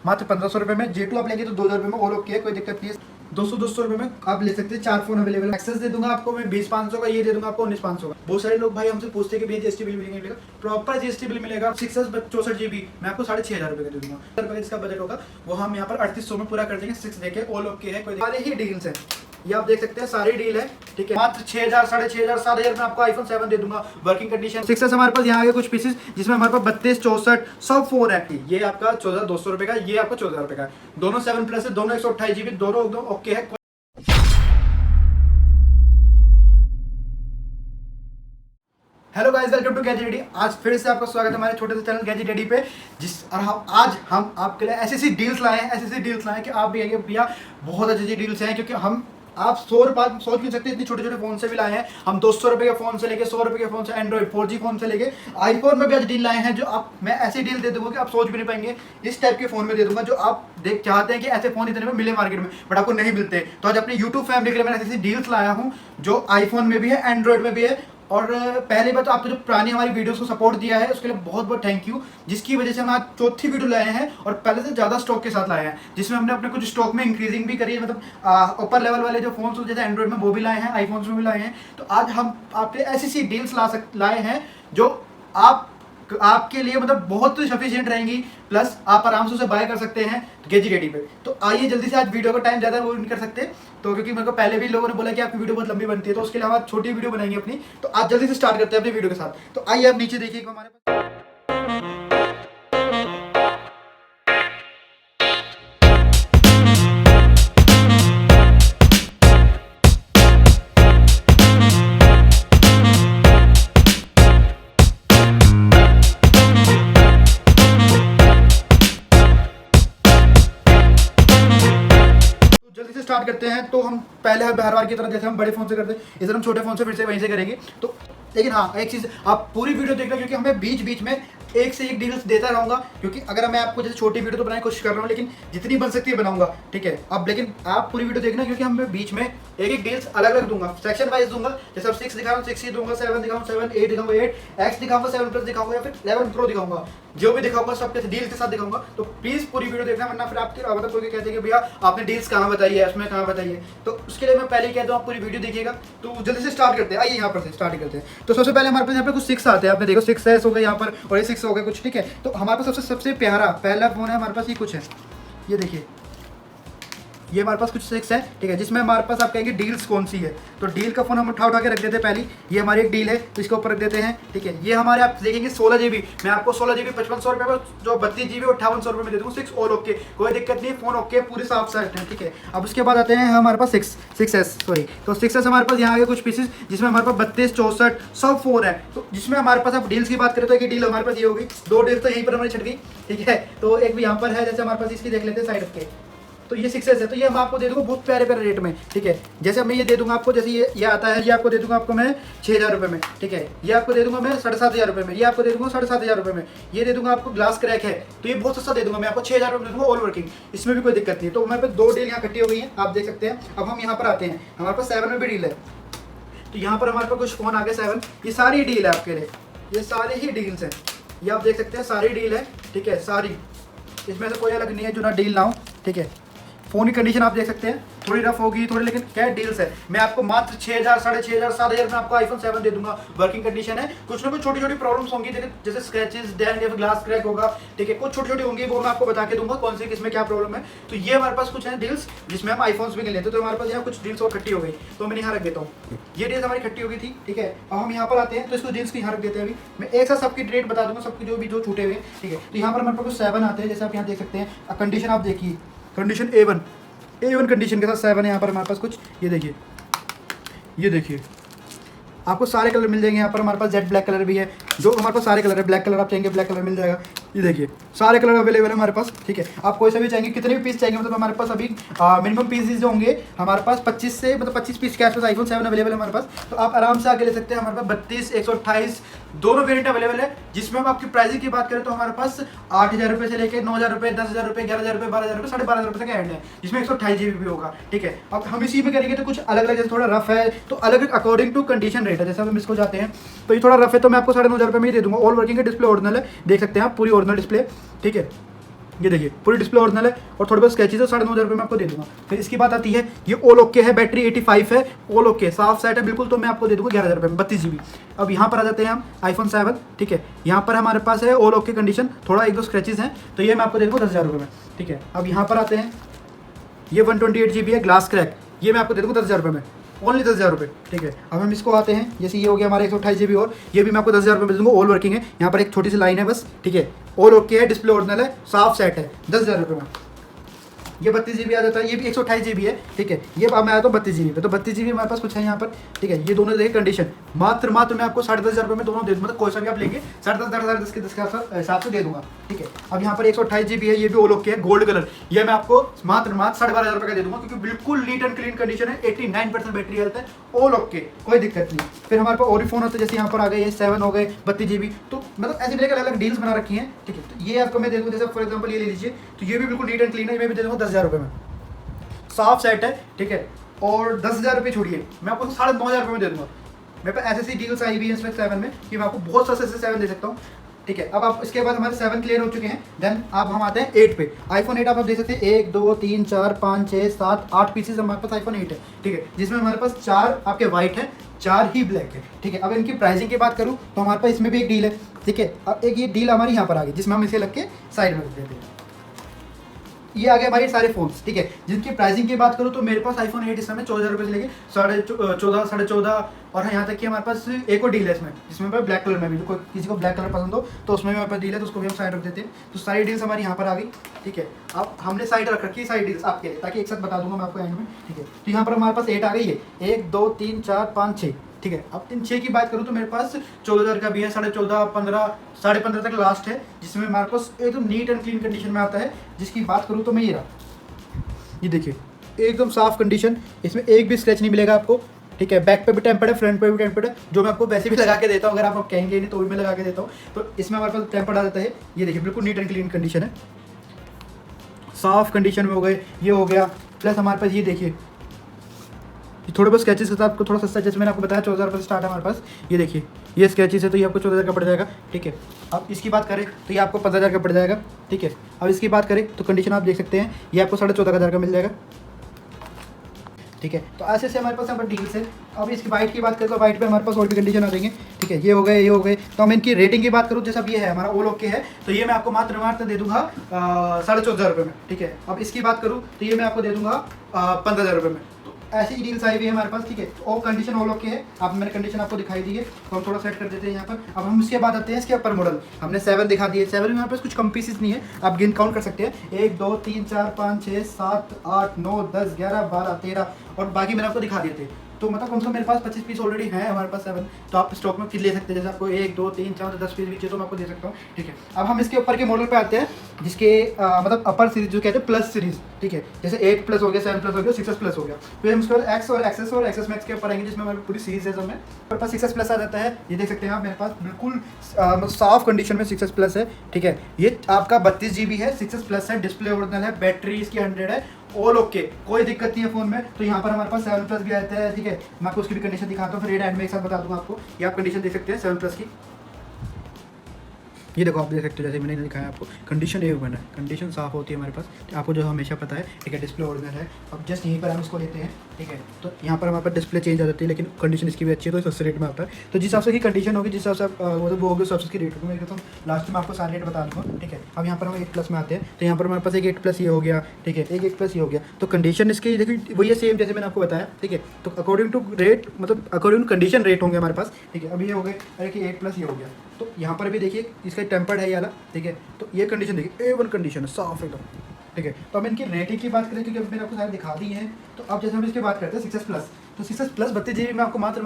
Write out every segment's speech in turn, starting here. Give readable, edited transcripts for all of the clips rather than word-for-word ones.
मात्र 1500 रुपए में। J2 आप लेंगे तो 2000 रुपए में ऑल ओके है, कोई दिक्कत नहीं है। 200 रुपए में आप ले सकते हैं, 4 फोन अवेलेबल है। एक्सेस दे दूंगा आपको मैं 20,500 का, ये दे दूंगा आपको 19,500 का। बहुत सारे लोग भाई हमसे पूछते हैं कि भैया जीएसटी बिल मिलेगा, प्रॉपर जीएसटी बिल मिलेगा। 64 GB मैं आपको 6,500 रुपए का दे दूंगा। रुपए इसका बजट होगा वो हम यहाँ पर 3800 में पूरा कर देंगे। 6 देखे ऑल ओके है, कोई सारे ही डील्स है, ये आप देख सकते हैं सारी डील है, ठीक है। मात्र 6,000 6,500 7,000 में आपको iPhone 7 दे दूंगा वर्किंग कंडीशन। 6s हमारे पास यहाँ आगे कुछ पीसेस जिसमें हमारे पास 32 64 सब फोन है। ये आपका 14,200 रुपए का, ये आपका 14,000 रुपए का। दोनों 7+ है, दोनों 128 GB, दोनों एकदम ओके है। Hello guys, welcome to Gadget Ready. आज फिर से आपका स्वागत है हमारे छोटे से चैनल गैजेट रेडी पे। आज हम आपके लिए ऐसी डील्स लाए हैं कि आप भी आइए भैया, बहुत अच्छी डील्स हैं। क्योंकि हम आप सोच नहीं सकते, इतनी छोटे छोटे फोन से भी लाए हैं हम। 200 रुपए के फोन से लेके 100 रुपए के फोन से, एंड्रॉइड 4G फोन से लेके आईफोन में भी आज डील लाए हैं, जो आप मैं ऐसी डील दे दूंगा कि आप सोच भी नहीं पाएंगे। इस टाइप के फोन में दे दूंगा जो आप देख चाहते हैं कि ऐसे फोन इतने में मिले मार्केट में, बट आपको नहीं मिलते। तो आज अपनी यूट्यूब फैमिली के लिए मैंने ऐसी डील्स लाया हूँ जो आईफोन में भी है, एंड्रॉइड में भी है। और पहले बार तो आपने जो पुरानी हमारी वीडियोस को सपोर्ट दिया है उसके लिए बहुत बहुत थैंक यू, जिसकी वजह से हम आज चौथी वीडियो लाए हैं और पहले से ज़्यादा स्टॉक के साथ लाए हैं, जिसमें हमने अपने कुछ स्टॉक में इंक्रीजिंग भी करी है। मतलब ऊपर लेवल वाले जो फोन जैसे एंड्रॉइड में वो भी लाए हैं, आईफोन्स में भी लाए हैं। तो आज हम आपके ऐसी डील्स लाए हैं जो आपके लिए मतलब बहुत सफिशिएंट रहेंगी, प्लस आप आराम से उसे बाय कर सकते हैं गैजेट रेडी पे। तो आइए जल्दी से, आज वीडियो का टाइम ज़्यादा वो नहीं कर सकते तो, क्योंकि मेरे को पहले भी लोगों ने बोला कि आपकी वीडियो बहुत लंबी बनती है, तो उसके लिए हम आज छोटी वीडियो बनाएंगे अपनी। तो आज जल्दी से स्टार्ट करते हैं अपनी वीडियो के साथ। तो आइए आप नीचे देखिए हमारे पास स्टार्ट करते हैं। तो हम पहले हर बार की तरह जैसे हम बड़े फोन से करते हैं, इस हम छोटे फोन से फिर से वहीं से करेंगे। तो लेकिन हाँ, एक चीज़ आप पूरी वीडियो देखना, क्योंकि हमें बीच बीच में एक से एक डील्स देता रहूँगा। क्योंकि अगर मैं आपको जैसे छोटी वीडियो तो बनाने की कोशिश कर रहा हूँ, लेकिन जितनी बन सकती है बनाऊंगा, ठीक है। अब लेकिन आप पूरी वीडियो देखना, क्योंकि हमें बीच में एक एक डील्स अलग अलग दूंगा, सेक्शन वाइज दूंगा। जैसे अब 6 दिखाऊँ 6 ही दूंगा, 7 दिखाऊँ 7, 8 दिखाऊँ 8, X दिखाऊंगा 7+ दिखाऊंगा, या फिर 11 Pro दिखाऊंगा। जो भी दिखाऊंगा सब डील्स के साथ दिखाऊंगा। तो प्लीज़ पूरी वीडियो देखना, वरना फिर आपके मतलब कोई कहते हैं कि भैया आपने डील्स कहाँ बताई है, उसमें कहाँ बताई है। तो उसके लिए मैं पहले ही कहता हूँ आप पूरी वीडियो देखिएगा। तो जल्दी से स्टार्ट करते हैं, आइए यहाँ पर से स्टार्ट करते हैं। तो सबसे पहले हमारे पास यहाँ पे कुछ 6 आते हैं, आपने देखो 6S हो गए यहाँ पर, और ये 6 हो गए कुछ, ठीक है। तो हमारे पास सबसे प्यारा पहला फोन है हमारे पास, ये कुछ है, ये देखिए, ये हमारे पास कुछ 6 है, ठीक है। जिसमें हमारे पास आप कहेंगे डील्स कौन सी है, तो डील का फोन हम उठा के रख देते हैं पहली। ये हमारी एक डील है, तो इसके ऊपर रख देते हैं, ठीक है। ये हमारे आप देखेंगे 16 GB, मैं आपको 16 GB 5500 रुपये में, जो 32 GB 5800 रुपये में दे दूँगा। 6 और ओके, कोई दिक्कत नहीं, फोन ओके पूरे साफ साफ है, ठीक है। अब उसके बाद आते हैं हमारे पास 6S सॉरी। तो 6S हमारे पास यहाँ आगे कुछ पीसेस जिसमें हमारे पास 32 64 सब फोन है। तो जिसमें हमारे पास अब डील्स की बात करें तो एक डील हमारे पास ये होगी, 2 डील्स तो यहीं पर हमारी छट गई, ठीक है। तो एक भी यहाँ पर है, जैसे हमारे पास इसकी देख लेते हैं साइड के। तो ये 6S है, तो ये हम आपको दे दूंगा बहुत प्यारे प्यारे रेट में, ठीक है। जैसे मैं ये दे दूंगा आपको, जैसे ये आता है, ये आपको दे दूंगा आपको मैं 6,000 रुपये में, ठीक है। ये आपको दे दूंगा मैं 7,500 रुपये में, ये आपको दे दूंगा 7,500 रुपये में। ये दे दूंगा आपको ग्लास क्रैक है, तो ये बहुत सस्ता दे दूंगा मैं आपको 6,000 रुपये दे दूंगा ऑल वर्किंग, इसमें भी कोई दिक्कत नहीं है। तो हमारे पास 2 डील यहाँ इकट्ठी हो गई है, आप देख सकते हैं। अब हम यहाँ पर आते हैं, हमारे पास 7 में भी डील है। तो यहाँ पर हमारे पास कुछ फ़ोन आ गए 7, ये सारी डील है आपके लिए, ये सारी ही डील्स हैं, ये आप देख सकते हैं सारी डील है, ठीक है। सारी, इसमें से कोई अलग नहीं है जो ना डील ना हो, ठीक है। फ़ोन की कंडीशन आप देख सकते हैं, थोड़ी रफ होगी थोड़ी, लेकिन क्या डील्स है। मैं आपको मात्र 6,000 6,500 7,000 में आपको iPhone 7 दे दूंगा, वर्किंग कंडीशन है। कुछ ना कुछ छोटी छोटी प्रॉब्लम्स होंगी, जैसे स्क्रैचेस डेंट या फिर ग्लास क्रैक होगा, ठीक है। कुछ छोटी छोटी होंगी, वो मैं आपको बता के दूंगा कौन सी किसमें क्या प्रॉब्लम है। तो ये हमारे पास कुछ है डील्स जिसमें हम आईफोन्स भी ले लेते हैं। तो हमारे पास यहाँ कुछ डील्स और इकट्ठी हो गई, तो मैंने यहाँ रख देता हूँ। ये डील्स हमारी इकट्ठी हो गई थी, ठीक है। अब हम यहाँ पर आते हैं, तो इसको डील्स की यहाँ रख देते हैं। अभी मैं एक साथ सबकी रेट बता दूंगा, सबकी जो छूटे हुए, ठीक है। तो यहाँ पर हमारे पास कुछ 7 आते हैं, जैसे आप यहाँ देख सकते हैं। कंडीशन आप देखिए, कंडीशन A1 कंडीशन के साथ 7 है यहाँ पर हमारे पास कुछ। ये देखिए आपको सारे कलर मिल जाएंगे यहाँ पर। हमारे पास जेट ब्लैक कलर भी है, जो हमारे पास सारे कलर है। ब्लैक कलर आप चाहेंगे ब्लैक कलर मिल जाएगा, ये देखिए सारे कलर अवेलेबल है हमारे पास, ठीक है। आप कोई सा भी चाहेंगे, कितने भी पीस चाहेंगे, मतलब हमारे पास अभी मिनिमम पीसेस जो होंगे हमारे पास 25 पीस के आसपास आईफोन 7 अवेलेबल है हमारे पास। तो आप आराम से आगे ले सकते हैं। हमारे पास 32 128 दोनों वेरिएंट अवेलेबल है। जिसमें हम आपकी प्राइसिंग की बात करें तो हमारे पास 8,000 रुपये से लेकर 9,000 रुपये, 10,000 रुपये, 11,000 रुपये, 12,000 रुपये, 12,500 रुपये तक एंड है, जिसमें 128 GB भी होगा, ठीक है। अब हम इसी में करेंगे तो कुछ अलग अलग, जैसे थोड़ा रफ है तो अलग अकॉर्डिंग टू कंडीशन रेट है। जैसे हम इसको जाते हैं तो ये थोड़ा रफ है, तो मैं आपको 9,500 रुपये में ही दे दूंगा। ऑल वर्किंग है, डिस्प्ले ओरिजिनल है, देख सकते हैं आप, पूरी ओरिजिनल डिस्प्ले, ठीक है। ये देखिए पूरी डिस्प्ले ओरिजिनल है और थोड़े बहुत स्केचेस है, 9,500 में आपको दे दूंगा। फिर इसकी बात आती है, ये ऑल ओके है, बैटरी 85 है, ऑल ओके साफ सेट है बिल्कुल, तो मैं आपको दे दूंगा 11,000 में 32 GB। अब यहाँ पर आ जाते हैं हम iPhone 7, ठीक है, यहाँ पर हमारे पास है ऑल ओके कंडीशन, थोड़ा 1-2 स्क्रैचेस हैं, तो ये मैं आपको दे दूंगा 10,000 में, ठीक है। अब यहाँ पर आते हैं, ये 128 GB है ग्लास क्रैक, ये मैं आपको दे दूंगा 10,000 में, ओनली 10,000 रुपये, ठीक है। अब हम इसको आते हैं, जैसे ये हो गया हमारा 128 GB और ये भी मैं आपको 10,000 रुपये दे दूंगा, ऑल वर्किंग है, यहाँ पर एक छोटी सी लाइन है बस, ठीक है, ऑल ओके है, डिस्प्ले ओरिजिनल है, साफ सेट है, 10,000 रुपये में। ये 32 GB आ जाता है, ये भी 128 GB है, ठीक है। ये अब मैं आता हूँ 32 GB पे, तो 32 GB हमारे पास कुछ है यहाँ पर, ठीक है। ये दोनों देखिए कंडीशन, मात्र मैं आपको 10,500 रुपये में दोनों दे दूँ, मतलब कोई सा भी आप लेंगे 10,500 10 के हिसाब से दे दूंगा, ठीक है। अब यहाँ पर 128 GB है, ये भी ऑल ओके है, गोल्ड कलर, ये मैं आपको मात्र 12,500 रुपये का दे दूंगा, क्योंकि बिल्कुल नीट एंड क्लीन कंडीशन है, 89% बैटरी हेल्थ है, ऑल ओके, कोई दिक्कत नहीं। फिर हमारे पास और भी फोन होते हैं, जैसे यहाँ पर आ गए ये 7 हो गए 32 GB, तो मतलब ऐसे मिलेगा, अलग अलग डील्स बना रखी हैं, ठीक है। तो ये आपको मैं दे दूँगा, जैसे फॉर एग्जाम्पल ये ले लीजिए, तो ये भी बिल्कुल नीट एंड क्लीन है, मैं भी दे दूँगा 10,000 रुपये में, साफ सेट है, ठीक है। और 10,000 रुपये छोड़िए, मैं आपको 9,500 रुपये में दे दूंगा। मेरे पास ऐसी डील्स आई हुई है इसमें 7 में कि मैं आपको बहुत सस्ते से 7 दे सकता हूँ, ठीक है। अब आप इसके बाद हमारे 7 क्लियर हो चुके हैं, देन अब हम आते हैं 8 पे। iPhone 8 आप देख सकते हैं 1 2 3 4 5 6 7 8 पीसेस हमारे पास iPhone 8 है, ठीक है, जिसमें हमारे पास 4 आपके वाइट है, 4 ही ब्लैक है, ठीक है। अब इनकी प्राइसिंग की बात करूँ तो हमारे पास इसमें भी एक डील है, ठीक है। अब एक ये डील हमारी यहाँ पर आ गई, जिसमें हम इसे लग के साइड में रख देते हैं। ये आ गए हमारे सारे फोन्स, ठीक है, जिनकी प्राइसिंग की बात करूँ तो मेरे पास iPhone 8 इस समय 14,000 रुपये से लेके 14,500 और यहाँ तक कि हमारे पास एक और डील है इसमें, जिसमें पर ब्लैक कलर में भी, कोई किसी को ब्लैक कलर पसंद हो तो उसमें भी हमारे पास डील है, तो उसको भी हम साइड रख देते हैं। तो सारी डील्स हमारी यहाँ पर आ गई, ठीक है। अब हमने साइड रख रखी है सारी डील्स आपके लिए, ताकि एक साथ बता दूंगा मैं आपको एंड में, ठीक है। तो यहाँ पर हमारे पास 8 आ गई है, 1 2 3 4 5 6, ठीक है। अब इन 6 की बात करूँ तो मेरे पास 14,000 का भी है, 14,500 15 15.5 तक लास्ट है, जिसमें हमारे पास एकदम नीट एंड क्लीन कंडीशन में आता है। जिसकी बात करूँ तो मैं ये रहा, ये देखिए एकदम साफ कंडीशन, इसमें एक भी स्क्रैच नहीं मिलेगा आपको, ठीक है। बैक पे भी टेम्पर्ड है, फ्रंट पे भी टेम्पर्ड है, जो मैं आपको वैसे भी लगा के देता हूँ, अगर आप कहेंगे नहीं तो भी मैं लगा के देता हूँ। तो इसमें हमारे पास टेम्पर्ड आ जाता है, ये देखिए बिल्कुल नीट एंड क्लीन कंडीशन है, साफ कंडीशन में हो गए, ये हो गया। प्लस हमारे पास ये देखिए, ये थोड़े बहुत स्केचेस के साथ आपको थोड़ा सस्ता, जैसे मैंने आपको बताया 14,000 रुपये स्टार्ट है हमारे पास। ये देखिए ये स्केचेस है, तो ये आपको 14,000 का पड़ जाएगा, ठीक है। अब इसकी बात करें तो ये आपको 15,000 का पड़ जाएगा, ठीक है। अब इसकी बात करें तो कंडीशन आप देख सकते हैं, ये आपको 14,500 का मिल जाएगा, ठीक है। तो ऐसे से हमारे पास यहाँ पर डील्स है। अब इसकी वाइट की बात करें तो वाइट पे हमारे पास और भी कंडीशन आ जाएंगे, ठीक है। ये हो गए, ये हो गए। तो हम इनकी रेटिंग की बात करूँ, जैसे अब ये है हमारा ऑल ओके है, तो ये मैं आपको मात्र दे दूंगा 14,500 रुपये में, ठीक है। अब इसकी बात करूँ तो ये मैं आपको दे दूंगा 15,000 रुपये में। ऐसी ही डील्स आई हुई है हमारे पास, ठीक है। और कंडीशन ऑल ओके है, आप मैंने कंडीशन आपको दिखाई दी है, तो हम थोड़ा सेट कर देते हैं यहाँ पर। अब हम इसके बाद आते हैं इसके ऊपर मॉडल, हमने 7 दिखा दिए, 7 में हमारे पास कुछ कम पीसेस नहीं है, आप गिन काउंट कर सकते हैं 1 2 3 4 5 6 7 8 9 10 11 12 13 और बाकी मैंने आपको दिखा दिए थे। तो मतलब कम से कम मेरे पास 25 पीस ऑलरेडी हैं हमारे पास 7, तो आप स्टॉक में फिर ले सकते हैं। जैसे आपको 1 2 3 4 10 पीस भी चाहिए तो मैं आपको दे सकता हूँ, ठीक है। अब हम इसके ऊपर के मॉडल पे आते हैं, जिसके मतलब अपर सीरीज जो कहते हैं प्लस सीरीज, ठीक है। जैसे 8 प्लस हो गया, 7 प्लस हो गया, 6s प्लस हो गया। फिर हम उसके बाद एक्स और एक्सेस मैक्स के ऊपर आएंगे, जिसमें हमारी पूरी सीरीज है सब में। मेरे पास 6s प्लस आ जाता है, ये देख सकते हैं आप, मेरे पास बिल्कुल साफ कंडीशन में 6s प्लस है, ठीक है। ये आपका 32 GB है, 6s प्लस है, डिस्प्ले ओरिजिनल है, बैटरी इसकी 100 है, ऑल ओके, कोई दिक्कत नहीं है फोन में। तो यहाँ पर हमारे पास 7 प्लस भी आता है, ठीक है। मैं आपको उसकी भी कंडीशन दिखाता हूँ, फिर रेड एंड में एक साथ बता दूंगा आपको। ये आप कंडीशन देख सकते हैं 7 प्लस की, ये देखो आप देख सकते हो, जैसे मैंने दिखाया आपको कंडीशन ए वन है, कंडीशन साफ होती है हमारे पास, आपको जो हमेशा पता है, ठीक है। डिस्प्ले ओरिजिनल है। अब जस्ट यहीं पर हम इसको लेते हैं, ठीक है। तो यहाँ पर हमारे पास डिस्प्ले चेंज आ जाती है, लेकिन कंडीशन इसकी भी अच्छी है, तो सस्ते रेट में आता है। तो जिस हिसाब से की कंडीशन होगी, जिस हिसाब से वो होगी, उस हिसाब से रेट होगी। मैं कहता हूँ लास्ट में आपको सारे रेट बता दूँगा, ठीक है। अब यहाँ पर हम 8 प्लस में आते हैं, तो यहाँ पर हमारे पास एक 8 प्लस ये हो गया, ठीक है, एक 8 प्लस ये हो गया। तो कंडीशन इसकी देखिए वही है सेम जैसे मैंने आपको बताया, ठीक है। तो अकॉर्डिंग टू रेट, मतलब अकॉर्डिंग टू कंडीशन रेट होंगे हमारे पास, ठीक है। अभी ये हो गए, अरे कि 8 प्लस ये हो गया। तो यहाँ पर भी देखिए इसका टेम्पर्ड है ये वाला, ठीक है। तो ये कंडीशन देखिए A1 कंडीशन है, साफ एकदम, ठीक है। तो हम इनकी रेटिंग की बात करें, क्योंकि मैंने आपको सारे दिखा दी है। तो अब जैसे हम इसकी बात करते हैं 6s प्लस, तो 6s प्लस 32 GB में आपको मात्र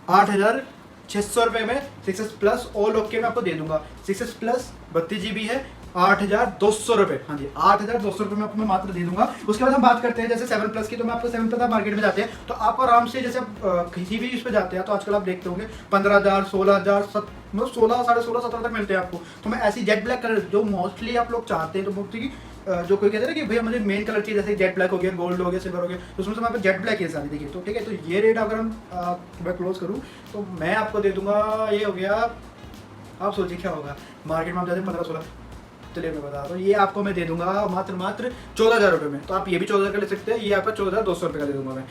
8,600 रुपये में 6s प्लस ऑल ओके में आपको दे दूंगा। 6s प्लस 32 GB है, 8,200 रुपये, हाँ जी 8,200 रुपये में आपको मैं मात्र दे दूंगा। उसके बाद हम बात करते हैं जैसे 7 प्लस की, तो मैं आपको 7 प्लस आप मार्केट में जाते हैं तो आपको आराम से, जैसे आप किसी भी इस पे जाते हैं तो आजकल आप देखते होंगे 15,000 16,000 मतलब 16 साढ़े 16 17 तक मिलते हैं आपको। तो मैं ऐसी जेट ब्लैक कलर जो मोस्टली आप लोग चाहते हैं, तो मोस्टली जो कोई कहते हैं ना कि भैया मुझे मेन कलर चाहिए, जैसे जेट ब्लैक हो गया, गोल्ड हो गया, सिल्वर हो गया, तो उसमें से वहाँ पर जेट ब्लैक है सारी, देखिए। तो ठीक है, तो ये रेट अगर हम मैं क्लोज करूँ तो मैं आपको दे दूंगा, ये हो गया, आप सोचिए क्या होगा, मार्केट में आप जाते हैं 15-16, चलिए मैं बता रहा हूँ, ये आपको मैं दे दूंगा मात्र 14,000 रुपये में। तो आप ये भी 14,000 का ले सकते हैं, ये आपका 14,200 रुपये का दे दूंगा मैं।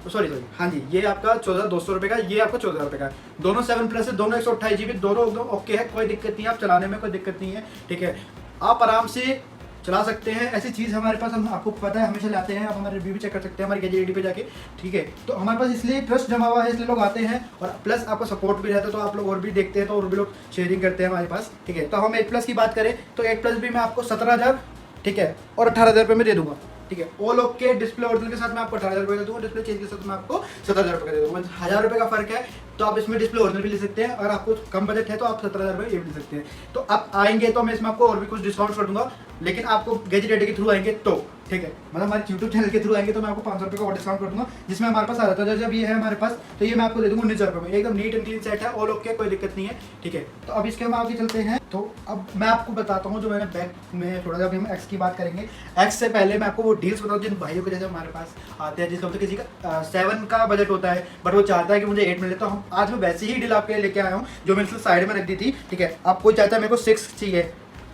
सॉरी हाँ जी, ये आपका 14,200 रुपये का, ये आपका 14,000 रुपये का। दोनों 7+ है, दोनों 128 GB, दोनों एकदम ओके है, कोई दिक्कत नहीं है, आप चलाने में कोई दिक्कत नहीं है, ठीक है। आप आराम से चला सकते हैं। ऐसी चीज़ हमारे पास, हम आपको पता है हमेशा लाते हैं, आप हमारे रिव्यू भी चेक कर सकते हैं हमारी गैजेट पे जाके, ठीक है। तो हमारे पास इसलिए ट्रस्ट जमा हुआ है, इसलिए लोग आते हैं, और प्लस आपको सपोर्ट भी रहता है, तो आप लोग और भी देखते हैं, तो और भी लोग शेयरिंग करते हैं हमारे पास, ठीक है। तो हम 8+ की बात करें तो 8+ भी मैं आपको 17,000, ठीक है, और 18,000 रुपये में दे दूंगा, ठीक है। ऑल ओके डिस्प्ले ओरिजिनल के साथ मैं आपको 18,000 रुपये दे दूँगा, डिस्प्ले चेंज के साथ मैं आपको 17,000 रुपये दे दूँगा। 1,000 रुपये का फर्क है, तो आप इसमें डिस्प्ले ओरिजिनल भी ले सकते हैं, अगर आपको कम बजट है तो आप 17,000 रुपये ये भी ले सकते हैं। तो आप आएंगे तो मैं इसमें आपको और भी कुछ डिस्काउंट कर दूंगा, लेकिन आपको गैजेट रेडी के थ्रू आएंगे तो, ठीक है, मतलब हमारे यूट्यूब चैनल के थ्रू आएंगे तो मैं आपको 500 रुपये का और डिस्काउंट कर दूंगा, जिसमें हमारे पास आ जाता है। जब ये है हमारे पास, तो ये मैं आपको दे दूंगा 19,000 रुपये में, एकदम नीट एंड क्लीन सेट है, ऑल ओके, कोई दिक्कत नहीं है, ठीक है। तो अब इसके हम आगे चलते हैं। तो अब मैं आपको बताता हूँ, जो मैंने बैक में थोड़ा सा, अभी हम एक्स की बात करेंगे। एक्स से पहले मैं आपको वो डील्स बताऊँ जिन भाइयों के जैसे हमारे पास आते हैं, जिसका मतलब किसी का 7 का बजट होता है, बट वो चाहता है कि मुझे 8 मिले, तो हम आज मैं वैसी ही डील आपके लिए लेके आया हूँ, जो मैंने साइड में रख दी थी, ठीक है। आप कोई चाहता है मेरे को 6 चाहिए,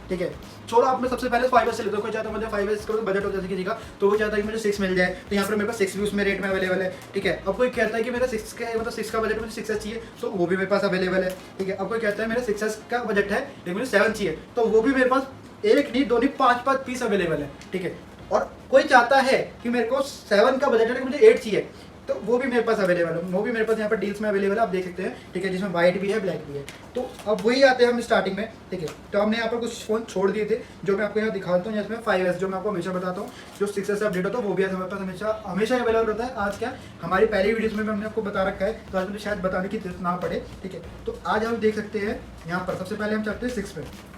ठीक है, छोड़ो, आप मैं सबसे पहले 5S से लेता हूँ। कोई चाहता है मुझे 5S का बजट हो जैसे किसी का, तो वो चाहता है कि मुझे 6 मिल जाए, तो यहाँ पर मेरे पास 6 भी उसमें रेट में अवेलेबल है, ठीक है। अब कोई कहता है कि मेरा 6 का मतलब 6 का बजट, मुझे 6S चाहिए, तो वो भी मेरे पास अवेलेबल है, ठीक है। अब कोई कहता है मेरा 6S का बजट है लेकिन मुझे 7 चाहिए, तो वो भी मेरे पास एक नहीं, दो नहीं, 5 पीस अवेलेबल है, ठीक है। और कोई चाहता है कि मेरे को 7 का बजट है लेकिन मुझे 8 चाहिए, तो वो भी मेरे पास अवेलेबल है, वो भी मेरे पास यहाँ पर डील्स में अवेलेबल है, आप देख सकते हैं, ठीक है, जिसमें वाइट भी है, ब्लैक भी है। तो अब वही आते हैं हम स्टार्टिंग में, ठीक है। तो हमने यहाँ पर कुछ फ़ोन छोड़ दिए थे, जो मैं आपको यहाँ दिखाता हूँ, जिसमें 5S, जो मैं आपको हमेशा बताता हूँ, जो 6S से अपडेट होता है, वो भी आज हमारे पास हमेशा अवेलेबल होता है। आज क्या, हमारी पहली वीडियोज़ में हमने आपको बता रखा है, तो आज मुझे शायद बताने की जरूरत ना पड़े, ठीक है। तो आज हम देख सकते हैं यहाँ पर, सबसे पहले हम चलते हैं 6 पे।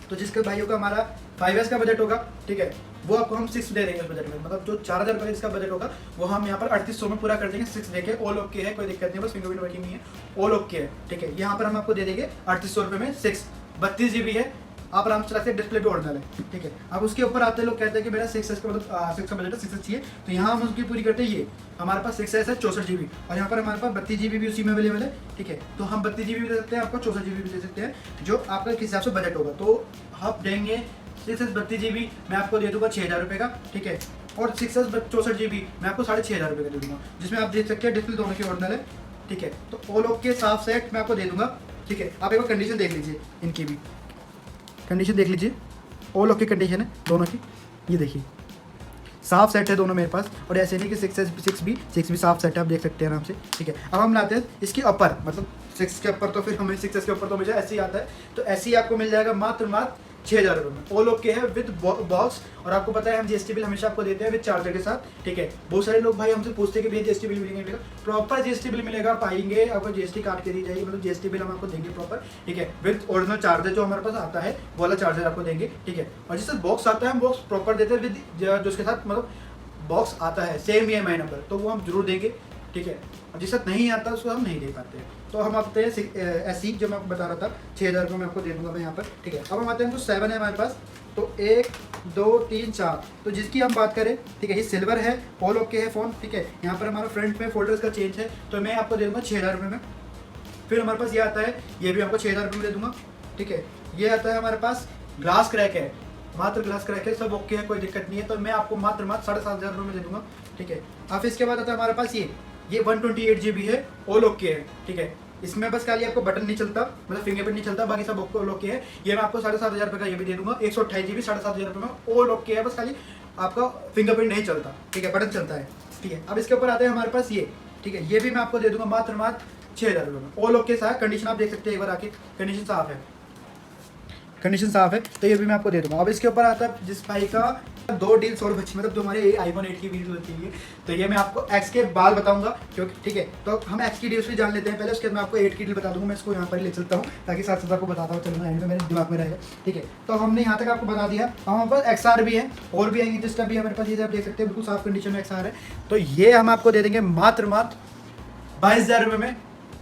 तो जिसके भाइयों का हमारा 5S का बजट होगा, ठीक है, वो आपको हम 6 दे देंगे उस बजट में, मतलब जो 4,000 रुपये इसका बजट होगा, वो हम यहाँ पर 3800 में पूरा कर देंगे, 6 देके। ऑल ओके है, कोई दिक्कत नहीं, बस फिंगरप्रिंट वर्किंग नहीं है, ऑल ओके है, ठीक है। यहाँ पर हम आपको दे देंगे 3800 रुपये में 6, 32 GB है, आप आराम से चला सकते हैं, डिस्प्ले भी ओरिजिनल है, ठीक है। अब उसके ऊपर आते हैं, लोग कहते हैं कि मेरा 6S का मतलब 6 का बजट है, 6S चाहिए, तो यहाँ हम उसकी पूरी करते हैं। ये हमारे पास 6S है 64 GB, और यहाँ पर हमारे पास 32 GB भी उसी में अवेलेबल है, ठीक है। तो हम 32 GB भी दे सकते हैं, आपको 64 GB भी दे सकते हैं, जो आपका किस हिसाब से बजट होगा। तो आप देंगे 6S 32 GB, मैं आपको दे दूंगा 6,000 रुपये का, ठीक है। और 6S 64 GB मैं आपको 6,500 रुपये का दे दूंगा, जिसमें आप देख सकते हैं डिस्प्ले दोनों की ओरिजिनल है, ठीक है। तो ऑल ओके साफ सेट मैं आपको दे दूंगा, ठीक है। आप एक बार कंडीशन देख लीजिए, इनकी भी कंडीशन देख लीजिए, ऑल ओके कंडीशन है दोनों की, ये देखिए साफ सेट है दोनों मेरे पास। और ऐसे नहीं कि 6 भी साफ सेट है, आप देख सकते हैं आराम से, ठीक है। अब हम लाते हैं इसके अपर, मतलब 6 के ऊपर, तो फिर हमें 6S के ऊपर तो मुझे ऐसे ही आता है, तो ऐसे ही आपको मिल जाएगा मात्र 6,000 रुपये में। ऑल ओके है विद बॉक्स, और आपको पता है हम GST बिल हमेशा आपको देते हैं विद चार्जर के साथ, ठीक है। बहुत सारे लोग भाई हमसे पूछते हैं कि भैया GST बिल मिलेगा, प्रॉपर GST बिल मिलेगा, पाएंगे आपको GST काट के दी जाएगी, मतलब GST बिल हम आपको देंगे प्रॉपर, ठीक है, विद ओरिजिनल चार्जर जो हमारे पास आता है, वो वाला चार्जर आपको देंगे, ठीक है। और जिससे बॉक्स आता है, हम बॉक्स प्रॉपर देते हैं विद जो उसके साथ मतलब बॉक्स आता है सेम EMI नंबर, तो वो हम जरूर देंगे, ठीक है। और जिससे नहीं आता उसको हम नहीं दे पाते हैं। तो हम आते हैं ऐसी, जो मैं आपको बता रहा था 6,000 रुपये में आपको दे दूंगा मैं यहाँ पर, ठीक है। अब हम आते हैं जो 7 है हमारे पास, तो 1 2 3 4, तो जिसकी हम बात करें, ठीक है, ये सिल्वर है, ऑल ओके है फ़ोन, ठीक है। यहाँ पर हमारा फ्रंट में फोल्डर्स का चेंज है, तो मैं आपको दे दूँगा 6,000 रुपये में। फिर हमारे पास ये आता है, ये भी आपको 6,000 रुपये में दे दूँगा, ठीक है। ये आता है हमारे पास ग्लास क्रैक है, मात्र ग्लास क्रैक है, सब ओके है, कोई दिक्कत नहीं है, तो मैं आपको मात्र 7,500 रुपये में दे दूँगा, ठीक है। अब इसके बाद आता है हमारे पास ये 128 GB है, ऑल ओके है, ठीक है। इसमें बस खाली आपको बटन नहीं चलता, मतलब फिंगरप्रिंट नहीं चलता, बाकी सब ऑल ओके है। ये मैं आपको 7,500 रुपये का ये भी दे दूँगा, 128 GB 7,500 रुपये में, ऑल ओके है, बस खाली आपका फिंगरप्रिंट नहीं चलता, ठीक है, बटन चलता है, ठीक है। अब इसके ऊपर आते हैं हमारे पास ये, ठीक है, ये भी मैं आपको दे दूँगा मात्र 6,000 रुपये में, ऑल ओके साफ, कंडीशन आप देख सकते हैं एक बार आके, कंडीशन साफ है, कंडीशन साफ है, तो ये भी मैं आपको दे दूंगा। अब इसके ऊपर आता है जिस भाई का 2 डील्स और बची, मतलब जो हमारे iPhone 8 की वीडियो होती है, तो ये मैं आपको X के बाद बताऊंगा, क्योंकि ठीक है, तो हम X की डील्स भी जान लेते हैं पहले, उसके बाद मैं आपको 8 की डील बता दूंगा। मैं इसको यहाँ पर ले चलता हूँ ताकि साथ साथ आपको बताता हूँ, चलना है मेरे दिमाग में रहेगा, ठीक है। तो हमने यहाँ तक आपको बता दिया। हमारे पास XR भी है, और भी आएंगे, जिसका भी हमारे पास ये आप देख सकते हैं बिल्कुल साफ कंडीशन में XR है, तो ये हम आपको दे देंगे मात्र 22,000 रुपये में,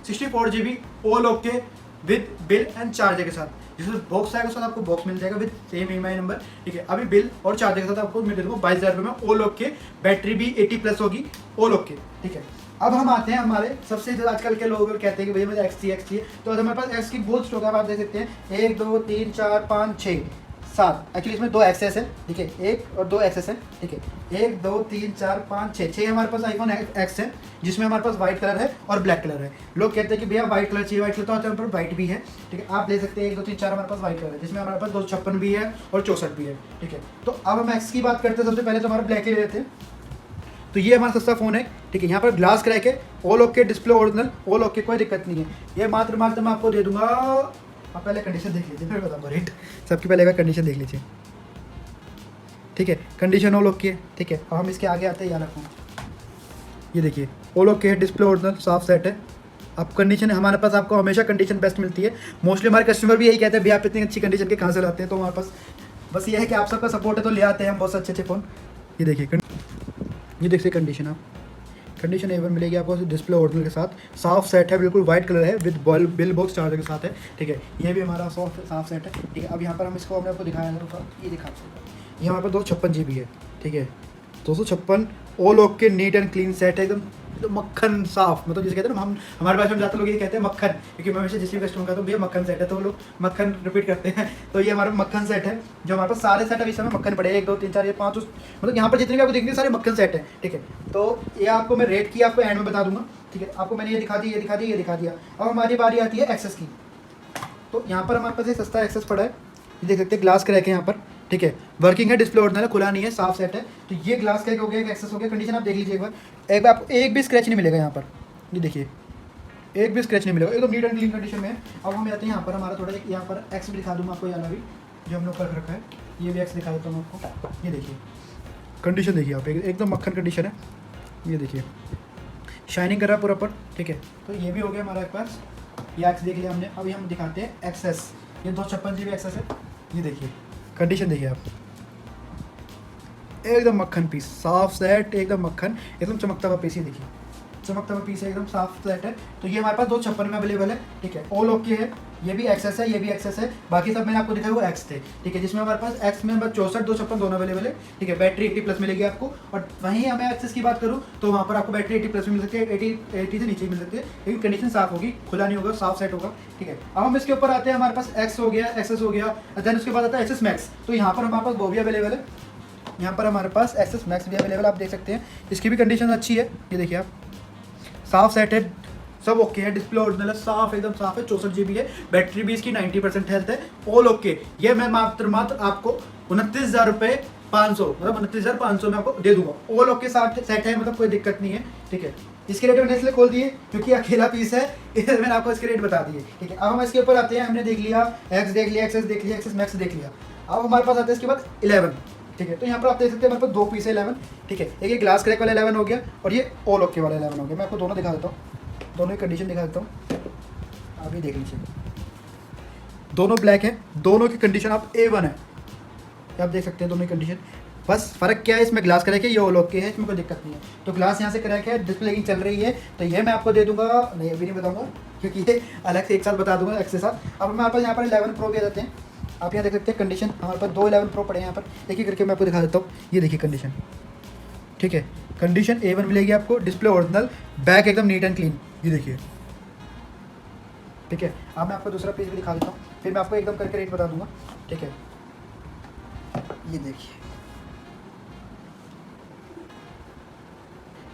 64 GB all okay with bill and charger के साथ। जिसमें बॉक्स आएगा उसके साथ आपको बॉक्स मिल जाएगा विद सेम EMI नंबर, ठीक है। अभी बिल और चार्जर के साथ आपको मिल जाएगा 22,000 रुपये में, ऑल ओके, बैटरी भी 80+ होगी, ऑल ओके, ठीक है। अब हम आते हैं हमारे सबसे ज़्यादा आजकल के लोग कहते हैं कि भैया मुझे X चाहिए, तो हमारे पास X की बहुत स्टॉक है, आप देख सकते हैं 1 2 3 4 5 6 7, एक्चुअली इसमें 2 एक्सेस है, ठीक है, 1 और 2 एक्सेस है, ठीक है, 1 2 3 4 5 6 हमारे पास आईफोन एक्स है, जिसमें हमारे पास व्हाइट कलर है और ब्लैक कलर है। लोग कहते हैं कि भैया व्हाइट कलर चाहिए, व्हाइट कलर तो हमारे पास व्हाइट भी है, ठीक है, आप ले सकते हैं 1 2 3 4 हमारे पास व्हाइट कलर है, जिसमें हमारे पास 256 भी है और 64 भी है, ठीक है। तो अब हम एक्स की बात करते हैं, सबसे पहले तो हमारा ब्लैक ले लेते हैं। तो ये हमारा सस्ता फ़ोन है, ठीक है, यहाँ पर ग्लास क्रैक है, all okay, display original, all okay, कोई दिक्कत नहीं है। ये मात्र मैं आपको दे दूंगा, आप पहले कंडीशन देख लीजिए फिर बताऊंगा रेट। सबकी पहले एक कंडीशन देख लीजिए, ठीक है, कंडीशन ऑल ओके है, ठीक है। अब हम इसके आगे आते हैं, यार रखूँ, ये देखिए ऑल ओके है, डिस्प्ले ओरिजिनल, साफ सेट है। अब कंडीशन हमारे पास आपको हमेशा कंडीशन बेस्ट मिलती है, मोस्टली हमारे कस्टमर भी यही कहते हैं भैया आप इतनी अच्छी कंडीशन के कहाँ से लाते हैं, तो हमारे पास बस ये है कि आप सबका सपोर्ट है तो ले आते हैं हम बहुत अच्छे फ़ोन। ये देखिए, ये देखिए कंडीशन, आप कंडीशन A1 मिलेगी आपको डिस्प्ले ओरिजिनल के साथ, साफ सेट है, बिल्कुल वाइट कलर है, विद बिल बॉक्स चार्जर के साथ है, ठीक है। ये भी हमारा साफ सेट है, ठीक है। अब यहाँ पर हम इसको हमने आपको दिखाया था, ये दिखा ये हमारे पास 256 GB है, ठीक है, 256 all okay, neat and clean set है, एकदम मक्खन साफ, मतलब जिसे कहते हैं ना, हम हमारे पास में ज़्यादा लोग ये कहते हैं मक्खन, क्योंकि मैं हमेशा जिस भी कस्टमर का तो भैया मक्खन सेट है, तो वो लोग मक्खन रिपीट करते हैं। तो ये हमारा मक्खन सेट है, जो हमारे पास सारे सेट अभी इस समय मक्खन पड़े, 1 2 3 4 ये 5, मतलब यहाँ पर जितने भी आपको देखेंगे सारे मक्खन सेट है, ठीक है। तो ये आपको मैं रेट की आपको एंड में बता दूंगा, ठीक है। आपको मैंने ये दिखा दी, ये दिखा दी, ये दिखा दिया। अब हमारी बारी आती है एक्सेस की। तो यहाँ पर हमारे पास एक सस्ता एक्सेस पड़ा है, ये देख सकते हैं, ग्लास क्रैक है यहाँ पर, ठीक है, वर्किंग है, डिस्प्ले ओरिजिनल है, खुला नहीं है, साफ सेट है। तो ये ग्लास क्रैक हो गया, एक एक्सेस हो गया। कंडीशन आप देख लीजिए एक बार आपको एक भी स्क्रैच नहीं मिलेगा यहाँ पर, ये देखिए एक भी स्क्रैच नहीं मिलेगा, एकदम नीट एंड क्लीन कंडीशन में है। अब हम आते हैं यहाँ पर, हमारा थोड़ा यहाँ पर एक्स भी दिखा दूँगा आपको, यहाँ भी जो हम लोग कर रखा है, ये भी एक्स दिखा देता हूँ आपको। ये देखिए कंडीशन देखिए आप, एकदम मक्खन कंडीशन है, ये देखिए शाइनिंग कर रहा है पूरा पर, ठीक है। तो ये भी हो गया हमारे पास, ये एक्स देख लिया हमने। अभी हम दिखाते हैं एक्सेस, ये 256 GB एक्सेस है, ये देखिए कंडीशन देखिए आप, एकदम मक्खन पीस, साफ सेट, एकदम मक्खन, एकदम चमकता हुआ पीस, ये देखिए चमकता हुआ पीस है, एकदम साफ सेट है। तो ये हमारे पास 256 में अवेलेबल है, ठीक है, ऑल ओके है, ये भी एक्सेस है, ये भी एक्सेस है, बाकी सब मैंने आपको दिखाया वो एक्स थे, ठीक है, जिसमें हमारे पास एक्स में 64 256 दोनों अवेलेबल है, ठीक है। बैटरी 80+ मिलेगी आपको, और वहीं हमें एक्सेस की बात करूँ तो वहाँ पर आपको बैटरी 80+ मिल सकती है, 80 से नीचे मिल सकती है, लेकिन कंडीशन साफ होगी, खुला नहीं होगा, साफ सेट होगा, ठीक है। अब हम इसके ऊपर आते हैं, हमारे पास एक्स हो गया, एक्सेस हो गया, देन उसके बाद आता है एक्सेस मैक्स। तो यहाँ पर हमारे पास वो भी अवेलेबल है, यहाँ पर हमारे पास एक्सेस मैक्स भी अवेलेबल, आप देख सकते हैं, इसकी भी कंडीशन अच्छी है, ये देखिए आप, साफ सेट है, सब ओके है, डिस्प्ले ओरिजिनल है, साफ एकदम साफ है, 64 GB है, बैटरी भी इसकी 90% हेल्थ है, ऑल ओके। ये मैं मात्र आपको 29,000 रुपये 500, मतलब 29,500 में आपको दे दूंगा, ऑल ओके सेट है, मतलब कोई दिक्कत नहीं है, ठीक है। इसके रेट मैंने इसलिए खोल दिए क्योंकि अकेला पीस है, इसलिए मैंने आपको इसके रेट बता दिए, ठीक है। अब हम इसके ऊपर आते हैं, हमने देख लिया एक्स देख लिया, एक्सेस देख लिया, एक्सेस मैक्स देख लिया। अब हमारे पास आते हैं इसके बाद 11, ठीक है। तो यहाँ पर आप देख सकते हैं हमारे पास 2 पीस है 11, ठीक है। एक ये ग्लास क्रैक वाला 11 हो गया, और ये ऑल ओके वाला 11 हो गया। मैं आपको दोनों दिखा देता हूँ, दोनों की कंडीशन दिखा देता हूँ, अभी देख लीजिए, दोनों ब्लैक है, दोनों की कंडीशन आप A1 है, आप देख सकते हैं दोनों की कंडीशन। बस फ़र्क क्या है, इसमें ग्लास क्रैक है, ये ऑल ओके है, इसमें कोई दिक्कत नहीं है। तो ग्लास यहाँ से क्रैक है, डिस्प्ले चल रही है, तो ये मैं आपको दे दूंगा, नहीं अभी नहीं बताऊंगा क्योंकि ये अलग से एक साथ बता दूंगा एक्स के साथ। अब हमारे पास यहाँ पर 11 प्रो भी आ जाते हैं, आप यहाँ देख सकते हैं कंडीशन, हमारे पास 2 11 प्रो पड़े हैं यहाँ पर, एक ही करके मैं आपको दिखा देता हूँ। ये देखिए कंडीशन, ठीक है, कंडीशन A1 मिलेगी आपको, डिस्प्ले ओरिजिनल, बैक एकदम नीट एंड क्लीन, ये देखिए, ठीक है। अब मैं आपको दूसरा पीस भी दिखा देता हूँ, फिर मैं आपको एकदम करके रेट बता दूंगा, ठीक है। ये देखिए,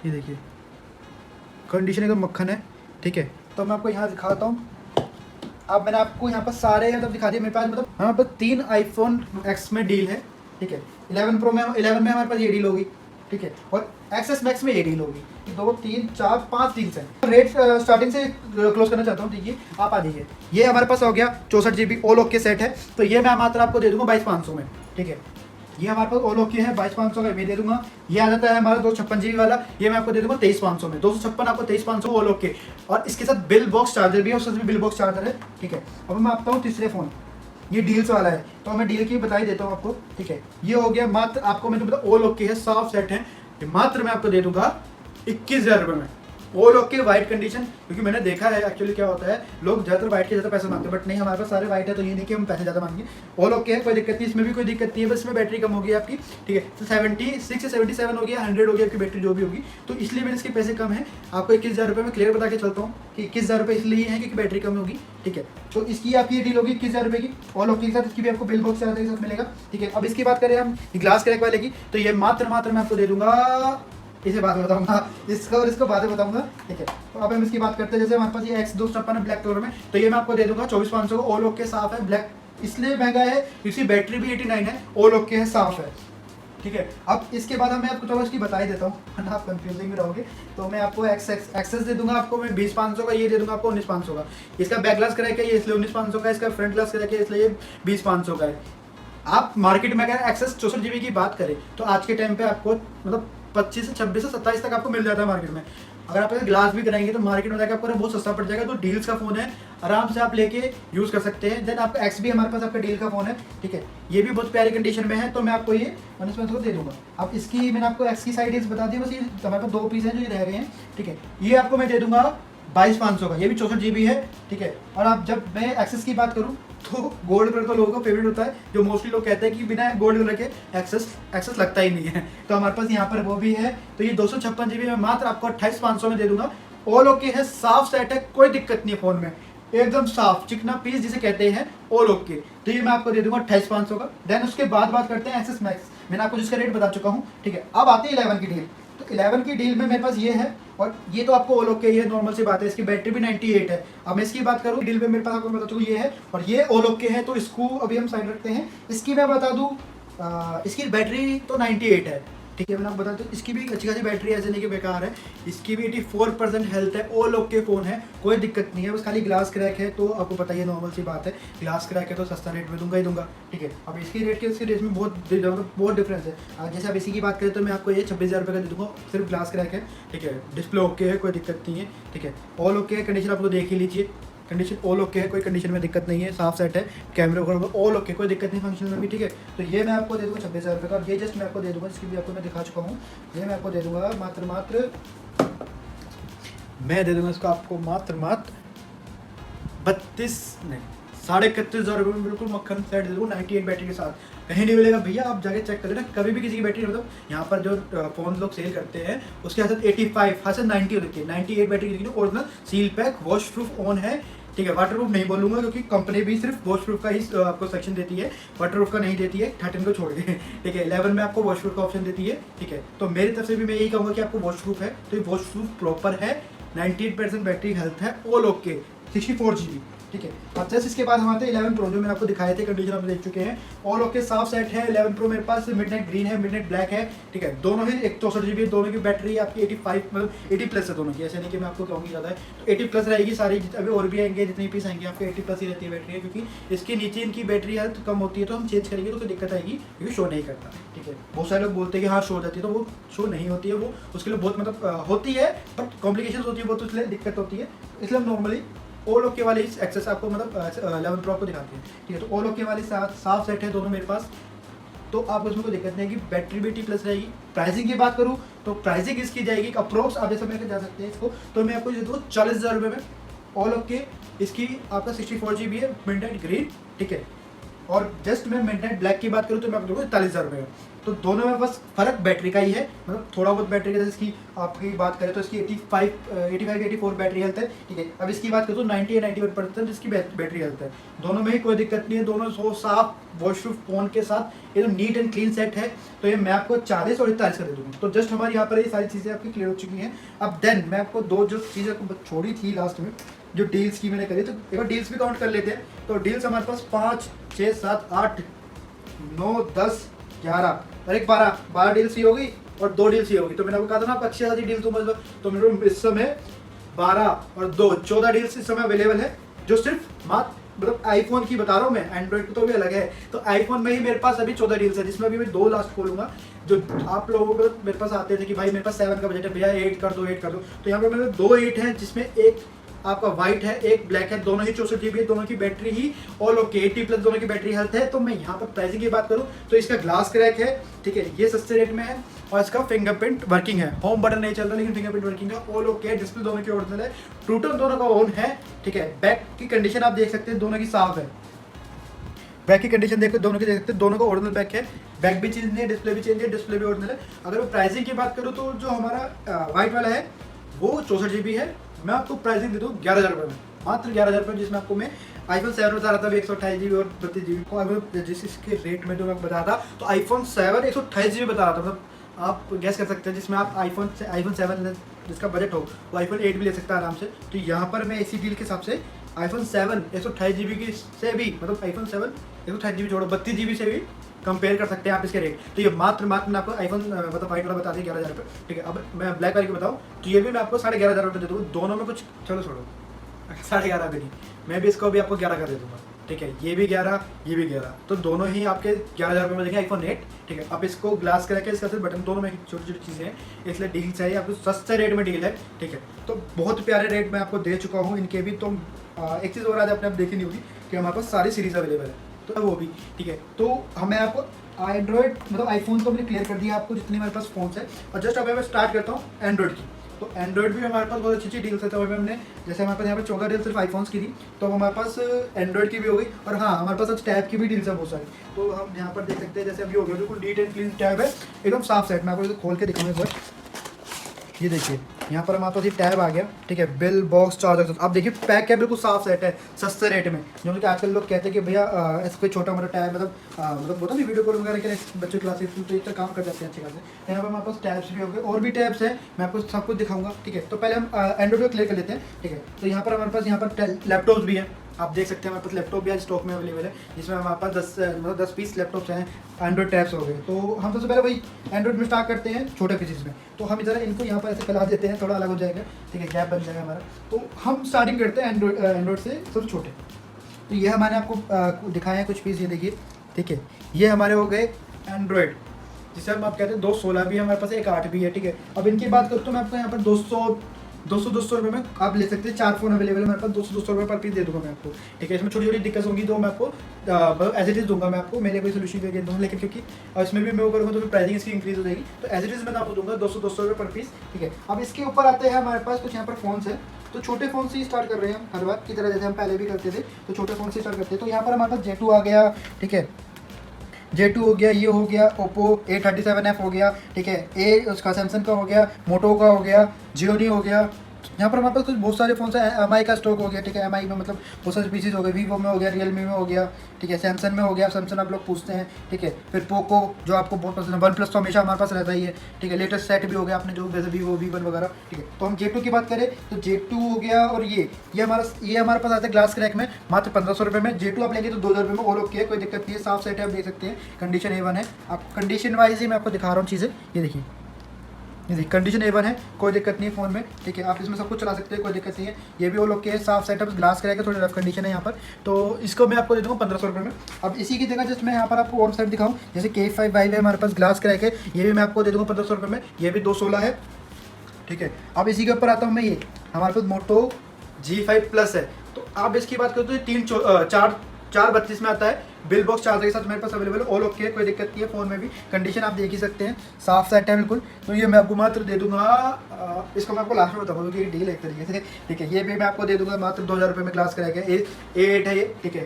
ये देखिए कंडीशन एकदम मक्खन है, ठीक है। तो मैं आपको यहाँ दिखाता हूँ, अब मैंने आपको यहाँ पर सारे मतलब दिखा दिए। मेरे पास मतलब हमारे पास 3 आईफोन एक्स में डील है, ठीक है। 11 प्रो में 11 में हमारे पास ये डील होगी, ठीक है, और एक्सेस मैक्स में ये डील होगी। 2 3 4 5 डील्स हैं। रेट स्टार्टिंग से क्लोज करना चाहता हूँ, देखिए आप आ जाइए। ये हमारे पास हो गया 64 GB ऑल ओके सेट है, तो ये मैं मात्र आपको दे दूँगा 22,500 में, ठीक है। ये हमारे पास ऑल ओके है, 22,500 का मैं दे दूंगा। ये आ जाता है हमारा 256 GB वाला, ये मैं आपको दे दूंगा 23,500 में। 256 आपको 23,500 ऑल ओके, और इसके साथ बिल बॉक्स चार्जर भी है, उससे भी बिल बॉक्स चार्जर है, ठीक है। अब मैं आपका हूँ तीसरे फ़ोन, ये डील्स वाला है, तो मैं डील की बता ही देता हूँ आपको, ठीक है। ये हो गया मात्र आपको, मैं तो ऑल ओके है, साफ सेट है, ये मात्र मैं आपको दे दूंगा 21,000 रुपये में, ऑल ओके वाइट कंडीशन, क्योंकि मैंने देखा है एक्चुअली क्या होता है, लोग ज़्यादातर वाइट के ज़्यादा पैसे मांगते हैं, बट नहीं हमारे पास सारे वाइट है, तो ये नहीं कि हम पैसे ज़्यादा मांगेंगे। ऑल ओके है, कोई दिक्कत नहीं, इसमें भी कोई दिक्कत नहीं है, बस इसमें बैटरी कम होगी आपकी, ठीक है। तो 76 से 77 हो गया, 100 हो गया आपकी बैटरी जो भी होगी, तो इसलिए मैंने इसके पैसे कम है। आपको 21,000 रुपये में क्लियर बता के चलता हूँ कि 21,000 रुपये इसलिए है क्योंकि बैटरी कम होगी, ठीक है। तो इसकी आपकी ये डील होगी 21,000 रुपये की ऑल ओके के साथ, इसकी भी आपको बिल बॉक्स के साथ मिलेगा, ठीक है। अब इसकी बात करें हम ग्लास क्रैक वाले की, तो ये मात्र मैं आपको दे दूंगा, इसे बाद में बताऊंगा, इसका और इसको बाद में बताऊंगा, ठीक है। तो अब हम इसकी बात करते हैं, जैसे हमारे पास ये X256 है ब्लैक कलर में, तो ये मैं आपको दे दूंगा 24,500 को, ऑल ओके साफ है, ब्लैक इसलिए महंगा है क्योंकि बैटरी भी 89 है, ऑल ओके है, साफ है, ठीक है। अब इसके बाद मैं आपको थोड़ा इसकी बता ही देता हूँ, वरना आप कंफ्यूजिंग में रहोगे। तो मैं आपको एक्सेस दे दूंगा आपको मैं 20,500 का, ये दे दूंगा आपको 19,500 का। इसका बैक ग्लास क्रैक है ये इसलिए 19,500 का, इसका फ्रंट ग्लास क्रैक है इसलिए 20,500 का है। आप मार्केट में अगर एक्सेस 64 GB की बात करें तो आज के टाइम पे आपको मतलब 25 से 26 से 27 तक आपको मिल जाता है मार्केट में। अगर आप ग्लास भी कराएंगे तो मार्केट में जाकर आपको बहुत सस्ता पड़ जाएगा। तो डील्स का फ़ोन है, आराम से आप लेके यूज़ कर सकते हैं। देन आपका एक्स भी हमारे पास आपका डील का फ़ोन है, ठीक है। ये भी बहुत प्यारी कंडीशन में है, तो मैं आपको ये 19,500 को दे दूंगा। अब इसकी मैंने आपको एक्स की साइड बता दी, बस ये हमारे पास 2 पीस हैं जो ये रह गए हैं, ठीक है। ये आपको मैं दे दूंगा 22,500 का, ये भी 64 GB है, ठीक है। और आप जब मैं एक्सेस की बात करूँ तो गोल्ड कलर तो लोगों का फेवरेट होता है, जो मोस्टली लोग कहते हैं कि बिना गोल्ड कलर के एक्सेस लगता ही नहीं है। तो हमारे पास यहाँ पर वो भी है। तो ये 256 GB में मात्र आपको 28,500 में दे दूंगा। ऑल ओके है, साफ सेट है, कोई दिक्कत नहीं है फ़ोन में, एकदम साफ चिकना पीस जिसे कहते हैं, ऑल ओके। तो ये मैं आपको दे दूंगा 28,500 का। देन उसके बाद बात करते हैं एक्सेस मैक्स, मैंने आपको जिसका रेट बता चुका हूँ, ठीक है। अब आती है 11 की डील। तो 11 की डील में मेरे पास ये है, और ये तो आपको ऑल ओके, ये नॉर्मल सी बात है। इसकी बैटरी भी 98 है। अब मैं इसकी बात करूँ डील में मेरे पास आपको बता चुका ये है, और ये ऑल ओके है, तो इसको अभी हम साइड रखते हैं। इसकी मैं बता दूँ इसकी बैटरी तो 98 है, ठीक है। मैंने आपको बता दूँ इसकी भी अच्छी खासी बैटरी, ऐसे नहीं कि बेकार है। इसकी भी 84% हेल्थ है, ऑल ओके फ़ोन है, कोई दिक्कत नहीं है। बस खाली ग्लास क्रैक है, तो आपको पता ही है, नॉर्मल सी बात है। ग्लास क्रैक है तो सस्ता रेट में दूंगा ही दूंगा, ठीक है। अब इसकी रेट के इसके रेट में बहुत डिफरेंस है। जैसे अब इसी की बात करें तो मैं आपको ये 26,000 रुपये का दे दूँगा, सिर्फ ग्लास क्रैक है, ठीक है। डिस्प्ले ओके है, कोई दिक्कत नहीं है, ठीक है। ऑल ओके है, कंडीशन आप लोग देख ही लीजिए, कंडीशन ऑल ओके है, कोई कंडीशन में दिक्कत नहीं है, साफ सेट है, कैमरे वगैरह ऑल ओके, कोई दिक्कत नहीं फंक्शन में भी, ठीक है। तो ये मैं आपको दे दूँगा 26,000 रुपये का। और ये जस्ट मैं आपको दे दूँगा, इसकी भी आपको मैं दिखा चुका हूँ, ये मैं आपको दे दूँगा मात्र मैं दे दूँगा इसको आपको मात्र 31,500 रुपये में बिल्कुल मक्खन सेट दे दूँगा 98 बैटरी के साथ। कहीं नहीं मिलेगा भैया, आप जाके चेक कर लेना कभी भी किसी की बैटरी, मतलब यहाँ पर जो फ़ोन लोग सेल करते हैं उसके हाथ 85 हाथ 90 होती है, 98 बैटरी की original seal pack wash proof on है, ठीक है। वाटर प्रूफ नहीं बोलूँगा क्योंकि कंपनी भी सिर्फ वॉश प्रूफ का ही आपको सेक्शन देती है, वाटर प्रूफ का नहीं देती है, 13 को छोड़ के, ठीक है। 11 में आपको वॉश प्रूफ का ऑप्शन देती है, ठीक है। तो मेरी तरफ से भी मैं यही कहूँगा कि आपको वॉश प्रूफ है, तो ये वॉश प्रूफ प्रॉपर है, 98% बैटरी हेल्थ है, ऑल ओके, 64 GB, ठीक है। अब जस्ट इसके बाद हमारे 11 प्रो जो मैंने आपको दिखाए थे, कंडीशन आप देख चुके हैं, ऑल ओके साफ सेट है। 11 प्रो मेरे पास मिडनाइट ग्रीन है, मिडनाइट ब्लैक है, ठीक है। दोनों ही 64 GB, दोनों की बैटरी आपकी 85 मतलब 80 प्लस है दोनों की, ऐसे नहीं कि मैं आपको कहूँगी ज़्यादा है, तो 80 प्लस रहेगी सारी। अभी और भी आएंगे, जितने पीस आएंगे आपको 80 प्लस ही रहती है बैटरी, क्योंकि इसके नीचे इनकी बैटरी हेल्थ कम होती है, तो हम चेंज करेंगे तो कोई दिक्कत आएगी, क्योंकि शो नहीं करता, ठीक है। बहुत सारे लोग बोलते हैं कि हाँ शो हो जाती है, तो वो शो नहीं होती है, वो उसके लिए बहुत मतलब होती है, बट कॉम्प्लिकेशन होती है बहुत, इसलिए दिक्कत होती है। इसलिए हम नॉर्मली ऑल ओके वाली एक्सेस आपको मतलब 11 प्रो को दिखाते हैं, ठीक है। तो ऑल ओके वाली साफ सेट है दोनों मेरे पास, तो आप उसमें कोई दिक्कत नहीं है कि बैटरी भी 80 प्लस रहेगी। प्राइसिंग की बात करूँ तो प्राइसिंग इसकी जाएगी अप्रोक्स, आप जैसे मैं जा सकते हैं इसको, तो मैं आपको दे दूँ 40,000 रुपये में ऑल ओके। इसकी आपका 64 GB है, मिडनाइट ग्रीन, ठीक है। और जस्ट मैं मिडनाइट ब्लैक की बात करूँ तो मैं आपको दूँगा 41,000 रुपये का। तो दोनों में बस फ़र्क बैटरी का ही है, मतलब थोड़ा बहुत बैटरी का। जैसे इसकी आपकी बात करें तो इसकी 84 बैटरी हेल्थ है, ठीक है। अब इसकी बात करें तो 91% इसकी बैटरी हेल्थ है। दोनों में ही कोई दिक्कत नहीं है, दोनों सो साफ वॉश प्रूफ फ़ोन के साथ एकदम नीट एंड क्लीन सेट है। तो ये मैं आपको 40 और 41 का दे दूँगा। तो जस्ट हमारे यहाँ पर ये सारी चीज़ें आपकी क्लियर हो चुकी हैं। अब देन मैं आपको दो जो चीज़ें छोड़ी थी लास्ट में, जो डील्स की मैंने करी, तो एक बार डील्स भी काउंट कर लेते हैं। तो डील्स हमारे पास 5, 6, 7, 8, 9, 10, 11 और एक 12 डील्स ही होगी और 2 डील्स ही होगी। तो मैंने आपको कहा था ना आप अच्छी खासी डील तो मतलब, तो मेरे को इस समय 12 और 2 14 डील्स इस समय अवेलेबल है, जो सिर्फ मात्र मतलब आईफोन की बता रहा हूँ मैं, एंड्रॉइड को तो भी अलग है। तो आईफोन में ही मेरे पास अभी 14 डील्स है, जिसमें अभी मैं 2 लास्ट खोलूंगा। जो आप लोगों को मेरे पास आते थे कि भाई मेरे पास 7 का बजट है भैया, 8 कर दो 8 कर दो, तो यहाँ पर मेरे 2 8 हैं, जिसमें एक आपका व्हाइट है, एक ब्लैक है, दोनों ही 64 GB है, दोनों की बैटरी ही ऑल ओके 80+ दोनों की बैटरी हेल्थ है। तो मैं यहाँ पर प्राइसिंग की बात करूँ तो इसका ग्लास क्रैक है, ठीक है, ये सस्ते रेट में है और इसका फिंगरप्रिंट वर्किंग है। होम बटन नहीं चल रहा लेकिन फिंगरप्रिंट वर्किंग है, ऑल ओके, डिस्प्ले दोनों की ओरिजिनल है, ट्रू टोन दोनों का ऑन है, ठीक है। बैक की कंडीशन आप देख सकते हैं दोनों की साफ है, बैक की कंडीशन देखो दोनों की देख सकते हैं, दोनों का ओरिजिनल बैक है, बैक भी चेंज नहीं है, डिस्प्ले भी चेंज है, डिस्प्ले भी ओरिजिनल है। अगर मैं प्राइसिंग की बात करूँ तो जो हमारा व्हाइट वाला है वो 64 GB है, मैं आपको प्राइसिंग दे दूँ 11,000 रुपये में, मात्र 11,000 रुपये, जिसमें आपको मैं iPhone 7 बता रहा था 128 GB और 32 GB को। अगर जिस इसके रेट में जो मैं बता था तो iPhone 7 128 GB बता रहा था, मतलब आप गैस कर सकते हैं, जिसमें आप iPhone 7 जिसका बजट हो वो iPhone 8 भी ले सकता है आराम से। तो यहाँ पर मैं इसी डील के हिसाब से iPhone 7 128 GB की से भी, मतलब iPhone 7 128 GB छोड़ो 32 GB से भी कंपेयर कर सकते हैं आप इसके रेट। तो ये मात्र मैं आपको आईफोन मतलब वाइट वाला बता दी 11,000 रुपये, ठीक है। अब मैं ब्लैक वाले की बताऊँ तो ये भी मैं आपको 11,500 रुपये दे दूँगा, दोनों में कुछ चलो छोड़ो 11,500 भी नहीं, मैं भी इसको भी आपको 11 कर दे दूँगा, ठीक है। ये भी 11, ये भी 11, तो दोनों ही आपके 11,000 रुपये में देंगे आईफोन 8, ठीक है। अब इसको ग्लास करके इसका सिर्फ बटन, दोनों में छोटी छोटी चीज़ें हैं, इसलिए डील चाहिए आपको, सस्ते रेट में डील है, ठीक है। तो बहुत प्यारे रेट में आपको दे चुका हूँ इनके भी। तो एक चीज़ और आज आपने आप देखी नहीं होगी कि हमारे पास सारी सीरीज़ अवेलेबल है, तो वो भी ठीक है। तो हमें आपको एंड्रॉयड मतलब आईफोन तो मैंने क्लियर कर दिया आपको जितने हमारे पास फ़ोन्स है, और जस्ट अभी मैं स्टार्ट करता हूँ एंड्रॉयड की। तो एंड्रॉयड भी हमारे पास बहुत अच्छी अच्छी डील्स है। तो अभी हमने जैसे हमारे पास यहाँ पर 14 डील सिर्फ आईफोन्स की थी, तो हमारे पास एंड्रॉयड की भी हो गई, और हाँ हमारे पास आज टैब की भी डील्स है बहुत सारी। तो हम यहाँ पर देख सकते हैं जैसे अभी हो गया बिल्कुल नीट एंड क्लीन टैब है, एकदम साफ सेट। मैं आपको खोल के दिखाऊंगा एक बार, ये देखिए यहाँ पर हमारे पास ये टैब आ गया, ठीक है, बिल बॉक्स चार्जर, आप देखिए पैक है, बिल्कुल साफ सेट है सस्ते रेट में। जो कि आजकल लोग कहते हैं कि भैया ऐसा कोई छोटा मोटा टैब मतलब होता नहीं वीडियो कॉल वगैरह के बच्चों क्लासेस तो इतना काम कर जाते हैं अच्छे खासे। यहाँ पर हमारे पास टैब्स भी हो गए, और भी टैब्स हैं, मैं आपको सब कुछ दिखाऊंगा, ठीक है। तो पहले हम एंड्रॉइड को क्लियर कर लेते हैं, ठीक है। तो यहाँ पर हमारे पास यहाँ पर लैपटॉप्स भी हैं, आप देख सकते हैं हमारे पास लैपटॉप भी आज स्टॉक में अवेलेबल है, जिसमें हमारे पास 10 पीस लैपटॉप्स हैं, एंड्रॉइड टैब्स हो गए। तो हम सबसे पहले वही एंड्रॉइड में स्टार्ट करते हैं छोटे पीसेस में। तो हम इधर इनको यहाँ पर ऐसे फैला देते हैं, थोड़ा अलग हो जाएगा, ठीक है, गैप बन जाएगा हमारा। तो हम स्टार्टिंग करते हैं एंड्रॉइड से सबसे छोटे। तो ये मैंने आपको दिखाए हैं कुछ पीस, ये देखिए, ठीक है। ये हमारे हो गए एंड्रॉइड, जिसे हम आप कहते हैं 216 भी है हमारे पास, एक 8 भी है, ठीक है। अब इनकी बात करूँ तो मैं आपको यहाँ पर 200 रुपये में आप ले सकते हैं, 4 फोन अवेलेबल है हमारे पास, 200 रुपये पर पीस दे दूंगा मैं आपको, ठीक है। इसमें छोटी छोटी दिक्कत होंगी तो मैं आपको मतलब एज इट इज़ दूंगा, मैं आपको मेरे कोई सोल्यूशन दे दूँगा, लेकिन क्योंकि इसमें भी मैं वो करूँगा तो फिर प्राइसिंग इसकी इंक्रीज हो जाएगी। तो एज इट इज़ मैं आपको दूंगा 200 रुपये पर पीस, ठीक है। अब इसके ऊपर आते हैं हमारे पास कुछ यहाँ पर फोन्स है, तो छोटे फ़ोन से ही स्टार्ट कर रहे हैं हम हर बार की तरह, जैसे हम पहले भी करते थे, तो छोटे फ़ोन से स्टार्ट करते हैं। तो यहाँ पर हमारे पास J2 आ गया, ठीक है, J2 हो गया, ये हो गया ओप्पो A37F हो गया, ठीक है, ए उसका सैमसंग का हो गया, मोटो का हो गया, जियोनी हो गया। यहाँ पर हमारे पास कुछ बहुत सारे फोन है, MI का स्टॉक हो गया, ठीक है, MI में मतलब बहुत सारे पीसीज हो गए, वीवो में हो गया, रियलमी में हो गया, ठीक है, सैमसंग में हो गया, सैमसंग आप लोग पूछते हैं, ठीक है। फिर पोको जो आपको बहुत पसंद है, वन प्लस तो हमेशा हमारे पास रहता ही है, ठीक है। लेटेस्ट सेट भी हो गया आपने जो जैसे वीवो V1 वगैरह, ठीक है। तो हम J2 की बात करें तो J2 हो गया, और ये हमारे पास आता है ग्लास क्रैक में मात्र 1500 रुपये में। J2 आप लेंगे तो 2,000 रुपये में, और ओके है, कोई दिक्कत नहीं है, साफ सेट है, आप देख सकते हैं, कंडीशन A1 है। आप कंडीशन वाइज ही मैं आपको दिखा रहा हूँ चीज़ें, ये देखिए, ये देखिए कंडीशन A1 है, कोई दिक्कत नहीं है फ़ोन में, ठीक है। आप इसमें सब कुछ चला सकते हैं, कोई दिक्कत नहीं है। ये भी वो लोग के साफ सेटअप, ग्लास करेगा, थोड़ी रफ कंडीशन है यहाँ पर, तो इसको मैं आपको दे दूँगा 1500 रुपये में। अब इसी की जगह जस्ट मैं यहाँ पर आपको और साइड दिखाऊँ, जैसे K5 है हमारे पास, ग्लास क्रैक है, ये भी मैं आपको दे दूँगा 1500 रुपये में, ये भी 216 है, ठीक है। अब इसी के ऊपर आता हूँ मैं, ये हमारे पास मोटो G5 प्लस है। तो आप इसकी बात करें तो 432 में आता है, बिल बॉक्स चार्जर के साथ मेरे पास अवेलेबल, ऑल ओके है, कोई दिक्कत नहीं है। फ़ोन में भी कंडीशन आप देख ही सकते हैं, साफ सेट है बिल्कुल। तो ये मैं आपको मात्र दे दूंगा, इसको मैं आपको लास्ट में बताऊंगा क्योंकि डील एक तरीके से, ठीक है। ये भी मैं आपको दे दूंगा मात्र 2,000 रुपये में, ग्लास कराएगा, A8 है ये, ठीक है।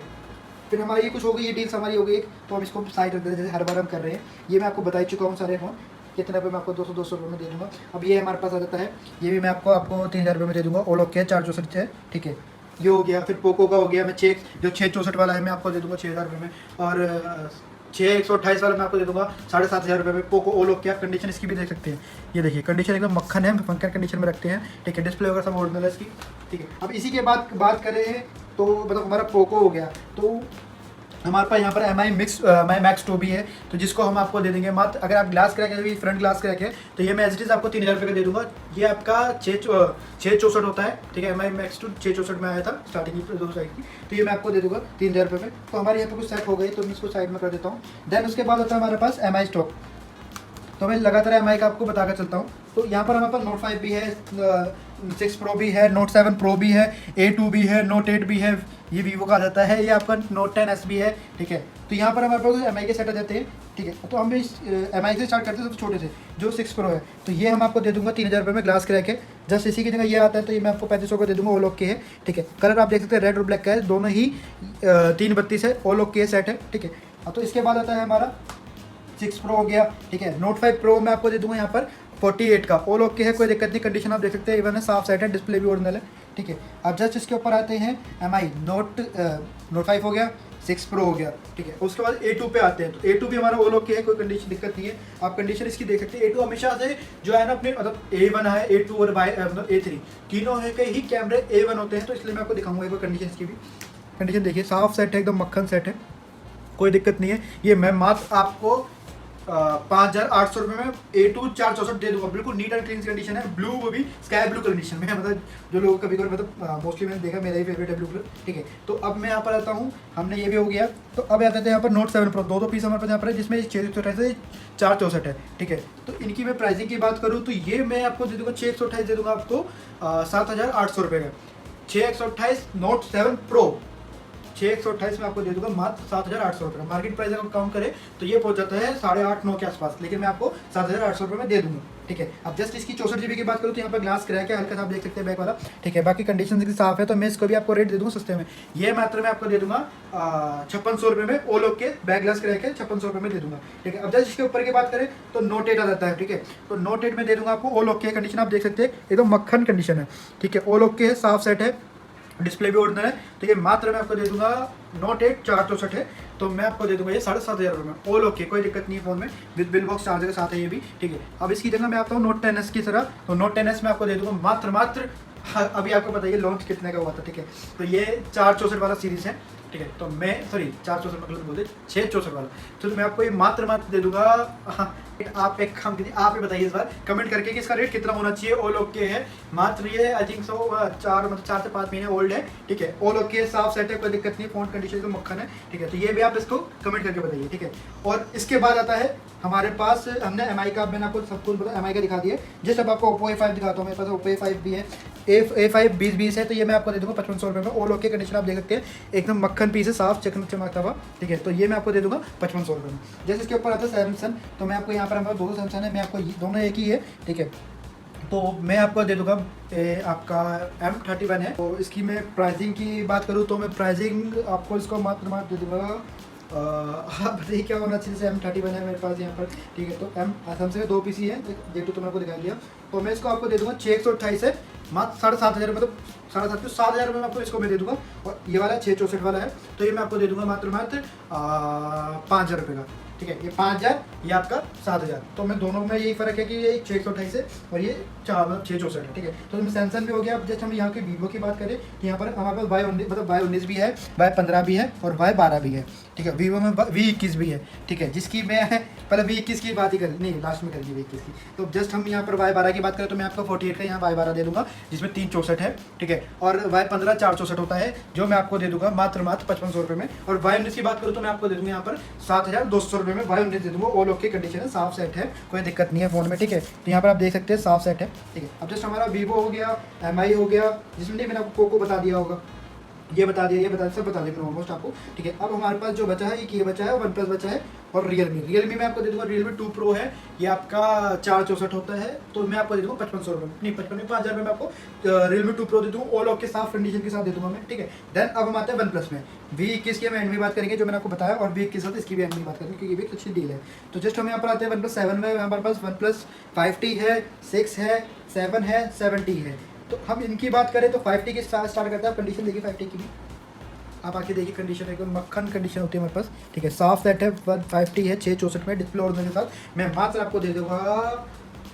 फिर हमारी ये कुछ हो गई, ये डील्स हमारी हो गई एक, तो हम इसको साइड रख देते हैं, जैसे हर बार हम कर रहे हैं। ये मैं आपको बता ही चुका हूँ सारे फ़ोन कितने पे मैं आपको 200 रुपये में दे दूँगा। अब ये हमारे पास आ जाता है, ये भी मैं आपको 3,000 रुपये में दे दूँगा, ऑल ओके है, 464 है, ठीक है। ये हो गया। फिर पोको का हो गया, मैं 664 वाला है मैं आपको दे दूंगा 6,000 रुपये में, और 6/128 वाला मैं आपको दे दूंगा 7,500 रुपये में। पोको ओलो क्या कंडीशन इसकी भी देख सकते हैं, ये देखिए कंडीशन एकदम मक्खन है, फंक्शन कंडीशन में रखते हैं, ठीक है। डिस्प्ले वगैरह सब ओरिजिनल है इसकी, ठीक है। अब इसी के बाद बात करें तो मतलब हमारा पोको हो गया, तो हमारे पास यहाँ पर MI Max 2 भी है, तो जिसको हम आपको दे देंगे मात्र, अगर आप ग्लास क्रैक है, फ्रंट ग्लास क्रैक है, तो ये मैं एज इट इज़ आपको 3,000 रुपये का दे दूँगा। ये आपका 664 होता है, ठीक है। MI Max 2 664 में आया था स्टार्टिंग की दो साइड की, तो ये मैं आपको दे दूँगा 3,000 रुपये में। तो हमारे यहाँ पर कुछ सेट हो गई, तो मैं इसको साइड में कर देता हूँ। देन उसके बाद होता है हमारे पास MI स्टॉक, तो मैं लगातार MI का आपको बताकर चलता हूँ। तो यहाँ पर हमारे पास नोट 5 भी है, 6 प्रो भी है, नोट 7 प्रो भी है, A2 भी है, नोट 8 भी है, ये वीवो का आ जाता है, ये आपका नोट 10S भी है, ठीक है। तो यहाँ पर हमारे पास MI के सेट आ जाते हैं, ठीक है। तो हम इस MI से स्टार्ट करते हैं सबसे छोटे से, जो 6 प्रो है। तो ये हम आपको दे दूंगा 3000 रुपये में ग्लास क्रैक है। जस्ट इसी की जगह ये आता है, तो ये मैं आपको 3500 का दे दूंगा, ऑल ओके है, ठीक है। कलर आप देख सकते हैं रेड और ब्लैक का है, दोनों ही 332 है, ऑल ओके सेट है, ठीक है। तो इसके बाद आता है हमारा 6 प्रो हो गया, ठीक है। नोट 5 प्रो मैं आपको दे दूंगा यहाँ पर 48 का, ऑल ओके है, कोई दिक्कत नहीं, कंडीशन आप देख सकते हैं इवन है, साफ सेट है, डिस्प्ले भी ओरिजिनल है, ठीक है। अब जस्ट इसके ऊपर आते हैं MI नोट 5 हो गया, 6 प्रो हो गया, ठीक है। उसके बाद A2 पे आते हैं, तो A2 भी हमारा ऑल ओके है, कोई कंडीशन दिक्कत नहीं है, आप कंडीशन इसकी देख सकते हैं। A2 हमेशा से जो है ना अपने मतलब A1 है, A2 और मतलब A3 तीनों है के ही कैमरे A1 होते हैं, तो इसलिए मैं आपको दिखाऊंगा एक बार कंडीशन इसकी भी। कंडीशन देखिए, साफ सेट है, एकदम मक्खन सेट है, कोई दिक्कत नहीं है। ये मैं मात्र आपको 5800 रुपये में A2 464 दे दूंगा, बिल्कुल नीट एंड क्लीन कंडीशन है, ब्लू वो भी स्काई ब्लू कंडीशन में है, मतलब जो लोग कभी कभी मतलब मोस्टली मैंने देखा, मेरा ही फेवरेट है ब्लू कलर, ठीक है। तो अब मैं यहाँ पर आता हूँ, हमने ये भी हो गया, तो अब आते थे यहाँ पर नोट 7 प्रो, दो पीस हमारे पास यहाँ पर है, जिसमें 628 है, 464 है, ठीक है। तो इनकी मैं प्राइसिंग की बात करूँ तो ये मैं आपको दे दूँगा 628 दे दूँगा आपको 7800 रुपये का, 628 नोट 7 प्रो 628 में आपको दे दूंगा मात्र 7800 रुपये। मार्केट प्राइस अगर काउंट करें तो ये पहुंच जाता है 8.5-9 के आसपास, लेकिन मैं आपको 7800 रुपये में दे दूंगा, ठीक है। अब जस्ट इसकी 64 GB की बात करूँ तो यहाँ पर ग्लास क्रैक है, हल्का सा आप देख सकते हैं बैक वाला, ठीक है। बाकी कंडीशन इसकी साफ है, तो मैं इसको भी आपको रेट दे दूंगा सस्ते में, ये मात्र मैं आपको दे दूंगा 5600 रुपये में, all okay back glass crack है, 5600 रुपये में दे दूंगा, ठीक है। अब जस्ट इसके ऊपर की बात करें तो नोट 8 आ जाता है, ठीक है। तो नोट 8 में दे दूंगा आपको ऑल ओके कंडीशन, आप देख सकते हैं एकदम मक्खन कंडीशन है, ठीक है, ऑल ओके है, साफ सेट है, डिस्प्ले भी ओरिजिनल है, तो ये मात्र मैं आपको दे दूंगा नोट 8 464 है, तो मैं आपको दे दूंगा ये 7500 रुपये में, ऑल ओके, कोई दिक्कत नहीं है फोन में, विद बिल बॉक्स चार्जर के साथ है ये भी, ठीक है। अब इसकी जगह मैं आता हूँ नोट 10S की तरह, तो नोट 10S में आपको दे दूंगा मात्र अभी आपको बताइए लॉन्च कितने का हुआ था, ठीक है। तो ये 464 वाला सीरीज है, ठीक है। तो मैं सॉरी 464 मतलब बोलते 664 वाला, तो मैं आपको ये मात्र दे दूंगा। हाँ, आप एक काम कीजिए, आप ही बताइए इस बार कमेंट करके कि इसका रेट कितना होना चाहिए। ऑल ओके है, मात्र ये आई थिंक सो 4 से 5 महीने ओल्ड है, ठीक है। ऑल ओके साफ सेट है, कोई दिक्कत नहीं, फोन कंडीशन तो मक्खन है, ठीक है। तो ये भी आप इसको कमेंट करके बताइए, ठीक है। और इसके बाद आता है हमारे पास, हमने MI का, मैंने आपको सब कुछ बताया, MI का दिखा दिया। जैसे अब आपको Oppo A5 दिखाता हूँ, मेरे पास Oppo A5 भी है, A5 2020 है, तो ये मैं आपको दे दूंगा 5500 रुपये में, ऑल ओके कंडीशन आप देख सकते हैं, एकदम मक्खन पीस है, साफ चमकता हुआ, ठीक है। तो ये मैं आपको दे दूंगा 5500 रुपये में। जैसे इसके ऊपर आता है सैमसंग, तो मैं आपको यहाँ पर हमारे दोनों सैमसंग है, मैं आपको दोनों एक ही है, ठीक है। तो मैं आपको दे दूंगा आपका M31 है। तो इसकी मैं प्राइसिंग की बात करूँ तो मैं प्राइसिंग आपको इसको मात्र दे दूंगा, आप बताइए क्या होना चाहिए। जैसे M31 है मेरे पास यहाँ पर, ठीक है। तो सैमसंग के 2 पीसी है, J2 तो मैं आपको दिखा दिया, तो मैं इसको आपको दे दूंगा 628 है, मात्र 7500, मतलब 7000 रुपये में आपको इसको मैं दे दूंगा। और ये वाला 664 वाला है, तो ये मैं आपको दे दूंगा मात्र 5000 रुपये का, ठीक है। ये 5000, ये आपका 7000, तो मैं दोनों में यही फ़र्क है कि ये 628 है और ये 664 है, ठीक है। तो सैमसंग भी हो गया। अब जैसे हम यहाँ के वीवो की बात करें तो यहाँ पर हमारे पास Y19 मतलब Y19 भी है, Y15 भी है और Y12 भी है, ठीक है। वीवो में V21 भी है, ठीक है, जिसकी मैं पहले V21 की बात ही कर, नहीं लास्ट में करेंगे V21 की। तो जस्ट हम यहाँ पर Y12 की बात करें तो मैं आपको 48 का यहाँ Y12 दे दूंगा, जिसमें 364 है, ठीक है। और Y15 464 होता है, जो मैं आपको दे दूंगा मात्र 5500 रुपये में। और Y19 की बात करूँ तो मैं आपको दे दूंगा यहाँ पर 7200 रुपये में Y19 दे दूंगा, ऑल ओके कंडीशन है, साफ सेट है, कोई दिक्कत नहीं है फोन में, ठीक है। तो यहाँ पर आप देख सकते हैं साफ सेट है, ठीक है। अब जस्ट हमारा वीवो हो गया, MI हो गया, जिसमें मैंने आपको पोको बता दिया होगा, ये बता दिया, ये बता दिया, सब बता दिया ऑलमोस्ट आपको, ठीक है। अब हमारे पास जो बचा है एक ये बचा है, वन प्लस बचा है और रियलमी में आपको दे दूंगा Realme 2 Pro है, ये आपका 464 होता है, तो मैं आपको दे दूंगा 5500 रुपये, नहीं 5000 रुपये में आपको Realme 2 Pro दे दूँगा, ऑल ओके साफ कंडीशन के साथ दे दूंगा मैं, ठीक है। देन अब हम आते हैं वन प्लस में, V21 की हम एंड में बात करेंगे जो मैंने आपको बताया, और V21 के साथ इसकी भी एंड में बात करेंगे क्योंकि ये भी अच्छी डील है। तो जस्ट हम यहाँ पर आते हैं वन प्लस 7 में, हमारे पास वन प्लस 5T है, 6 है, 7 है, 7T है। तो हम इनकी बात करें तो 5T के साथ स्टार्ट करते हैं। कंडीशन देखिए 5T की भी, आप आके देखिए कंडीशन एकदम मक्खन कंडीशन होती है हमारे पास, ठीक है। साफ सेट है, 5T है, 664 में, डिस्प्ले ओरिजिनल के साथ। मैं मात्र आपको दे दूंगा,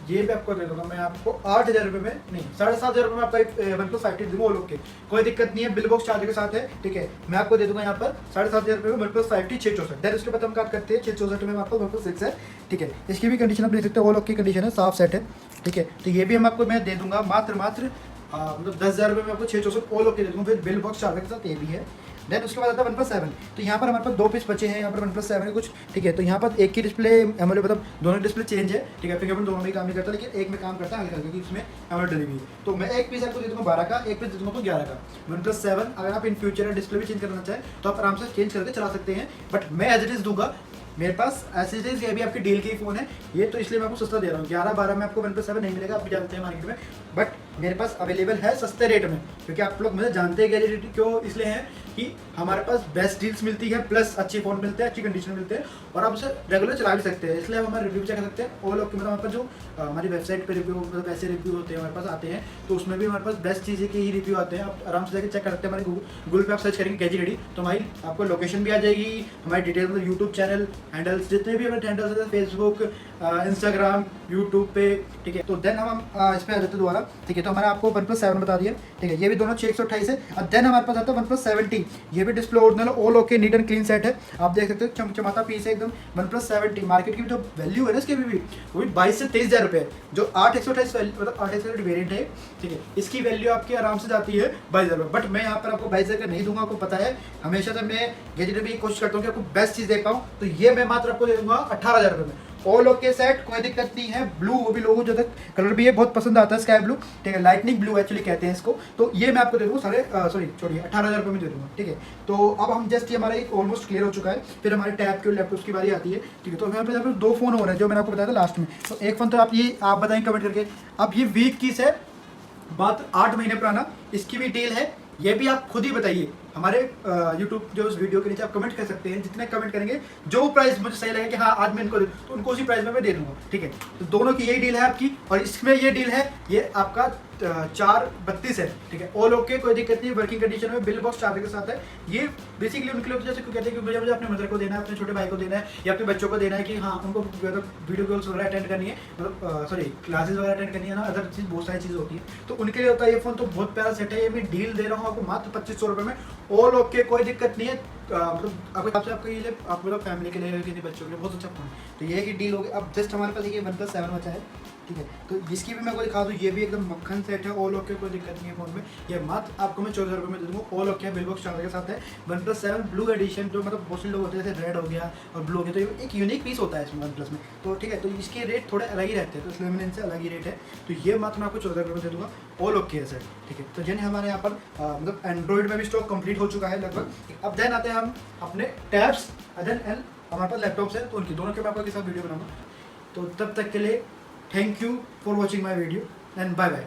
ये भी आपको दे दूंगा मैं आपको 8000 रुपये में, नहीं 7500 रुपये में आपका वन प्लस 5T दूंगा, ओके कोई दिक्कत नहीं है, बिल बॉक्स चार्जर के साथ है, ठीक है। मैं आपको दे दूंगा यहाँ पर 7500 रुपये में वन प्लस 5T 664। देन उसके बाद हम बात करते हैं 664 में आपको वन प्लस 6 है, ठीक है। इसकी भी कंडीशन आप देख सकते हो, ऑल ओके कंडीशन है, साफ सेट है, ठीक है। तो ये भी हम आपको मैं दे दूंगा मात्र मतलब 10,000 रुपये में आपको 664 ऑल ओके दे दूँगा, फिर बिल बॉक्स चार्जर के साथ ये भी है। देन उसके बाद आता है OnePlus 7। तो यहाँ पर हमारे पास 2 पीस बचे हैं यहाँ पर OnePlus 7 के कुछ, ठीक है। तो यहाँ पर एक की डिस्प्ले एमोलेड, मतलब दोनों डिस्प्ले चेंज है, ठीक है। फिंगरप्रिंट दोनों में काम नहीं करता, लेकिन एक में काम करता है हल्का, क्योंकि इसमें एमोलेड डली हुई है। तो मैं एक पीस आपको दे दूँगा 12 का, एक पीस दे दूँगा आपको 11 का। OnePlus 7 अगर आप इन फ्यूचर डिस्प्ले भी चेंज करना चाहें तो आप आराम से चेंज करके चला सकते हैं, बट मैं एज इट इज़ दूंगा। मेरे पास एज इट इज़ ये भी आपकी डील की फ़ोन है ये, तो इसलिए मैं आपको सस्ता दे रहा हूँ। 11-12 में आपको OnePlus 7 नहीं मिलेगा, आप भी जानते हैं मार्केट में, बट मेरे पास अवेलेबल है सस्ते रेट में, क्योंकि आप लोग मुझे जानते हैं गैजेट क्यों इसलिए हैं कि हमारे पास बेस्ट डील्स मिलती है, प्लस अच्छे फ़ोन मिलते हैं, अच्छी कंडीशन मिलते हैं, और आप उसे रेगुलर चला भी सकते हैं। इसलिए आप हमारे रिव्यू चेक कर सकते हैं। ऑल ओके, मतलब हमारे पास जो हमारी वेबसाइट पे रिव्यू, मतलब ऐसे रिव्यू होते हैं हमारे पास आते हैं, तो उसमें भी हमारे पास बेस्ट चीज़ें के ही रिव्यू आते हैं। आप आराम से जाकर चेक कर सकते हैं। हमारे गूगल पे आप सर्च करेंगे गैजेट रेडी, तो हमारी आपको लोकेशन भी आ जाएगी, हमारी डिटेल, मतलब यूट्यूब चैनल हैंडल्स, जितने भी हमारे हैंडल्स हैं, फेसबुक, इंस्टाग्राम, यूट्यूब पे, ठीक है। तो देन हम इस पर आ जाते हैं दोबारा, ठीक है। तो हमारा आपको OnePlus 7 बता दिया, ठीक है। ये भी दोनों 628 है। अब देन हमारे पास आता है OnePlus 7T। ये भी display original all okay neat and clean set है, आप देख सकते हो, चमचमाता पीस है एकदम। OnePlus 7T मार्केट की जो वैल्यू है ना इसकी भी वो भी 22 से 23 हज़ार रुपये है, जो 8/128 मतलब 8/128 वेरियंट है, ठीक है। इसकी वैल्यू आपकी आराम से जाती है 22 हज़ार, बट मैं यहाँ पर आपको 22 हज़ार का नहीं दूंगा। आपको पता है हमेशा से मैं गैजेट में कोशिश करता हूँ कि आपको बेस्ट चीज़ दे पाऊँ, तो ये मैं मात्र आपको दे दूंगा 18,000 रुपये में। ऑल ओके सेट, कोई दिक्कत नहीं है। ब्लू, वो भी लोगों को जो तक कलर भी ये बहुत पसंद आता है, स्काई ब्लू, ठीक है, लाइटनिंग ब्लू एक्चुअली कहते हैं इसको। तो ये मैं आपको दे दूँगा 18,000 रुपये में दे दूँगा, ठीक है। तो अब हम जस्ट, ये हमारा एक ऑलमोस्ट क्लियर हो चुका है। फिर हमारे टैब के लैपटॉप की बारी आती है, ठीक है। तो हमारे पास 2 फ़ोन हो रहे हैं जो मैंने आपको बताया था लास्ट में। तो एक फ़ोन तो आप बताएं कमेंट करके। अब ये वीक की है, मात्र 8 महीने पुराना, इसकी भी डील है, ये भी आप खुद ही बताइए। हमारे यूट्यूब जो उस वीडियो के नीचे आप कमेंट कर सकते हैं, जितने कमेंट करेंगे, जो प्राइस मुझे सही लगे कि हाँ आज मैं इनको तो उनको उसी प्राइस में मैं दे दूंगा, ठीक है। तो दोनों की यही डील है आपकी, और इसमें ये डील है, ये आपका 4/32 है, ठीक है। ऑल ओके, कोई दिक्कत नहीं, वर्किंग कंडीशन में, बिल बॉक्स चार्जर के साथ है। ये बेसिकली उनके लोग जैसे कहते हैं कि मुझे अपने मदर को देना है, अपने छोटे भाई को देना है, या अपने बच्चों को देना है कि हाँ उनको वीडियो कॉल्स वगैरह अटेंड करनी है, मतलब क्लासेस वगैरह अटेंड करनी है ना, अदर चीज़ बहुत सारी चीज़ होती है, तो उनके लिए होता है ये फ़ोन। तो बहुत प्यारा सेट है, ये मैं डील दे रहा हूँ आपको मात्र 2500 रुपये में। ऑल ओके, कोई दिक्कत नहीं है, मतलब आपके आपके लिए, आपको मतलब फैमिली के लिए, किसी बच्चों के लिए बहुत अच्छा फोन है। तो ये की डील होगी। अब जस्ट हमारे पास ये OnePlus 7 बचा है, ठीक है। तो इसकी भी मैं आपको दिखा दूँ, ये भी एकदम मक्खन सेट है, ऑल ओके, कोई दिक्कत नहीं है फ़ोन में। ये मात्र आपको मैं 14,000 रुपये में दे दूँगा। All okay bill box charger के साथ है। OnePlus 7 ब्लू एडिशन, जो मतलब बहुत से लोग होते हैं, जैसे रेड हो गया और ब्लू हो गया, तो ये एक यूनिक पीस होता है इसमें OnePlus में, तो ठीक है। तो इसके रेट थोड़े अलग ही रहते हैं, तो इसलिए मैंने इनसे अलग ही रेट है। तो ये मात्र मैं आपको 14,000 रुपये में दे दूँगा। ऑल ओके है सर, ठीक है। तो जिन्हें हमारे यहाँ पर मतलब एंड्रॉइड में भी स्टॉक कंप्लीट हो चुका है लगभग। अब देन आते हैं हम अपने टैब्स, देन एंड हमारे पास लैपटॉप्स हैं, तो उनकी दोनों के मैं आपको के साथ वीडियो बनाऊंगा। तो तब तक के लिए thank you for watching my video and bye bye.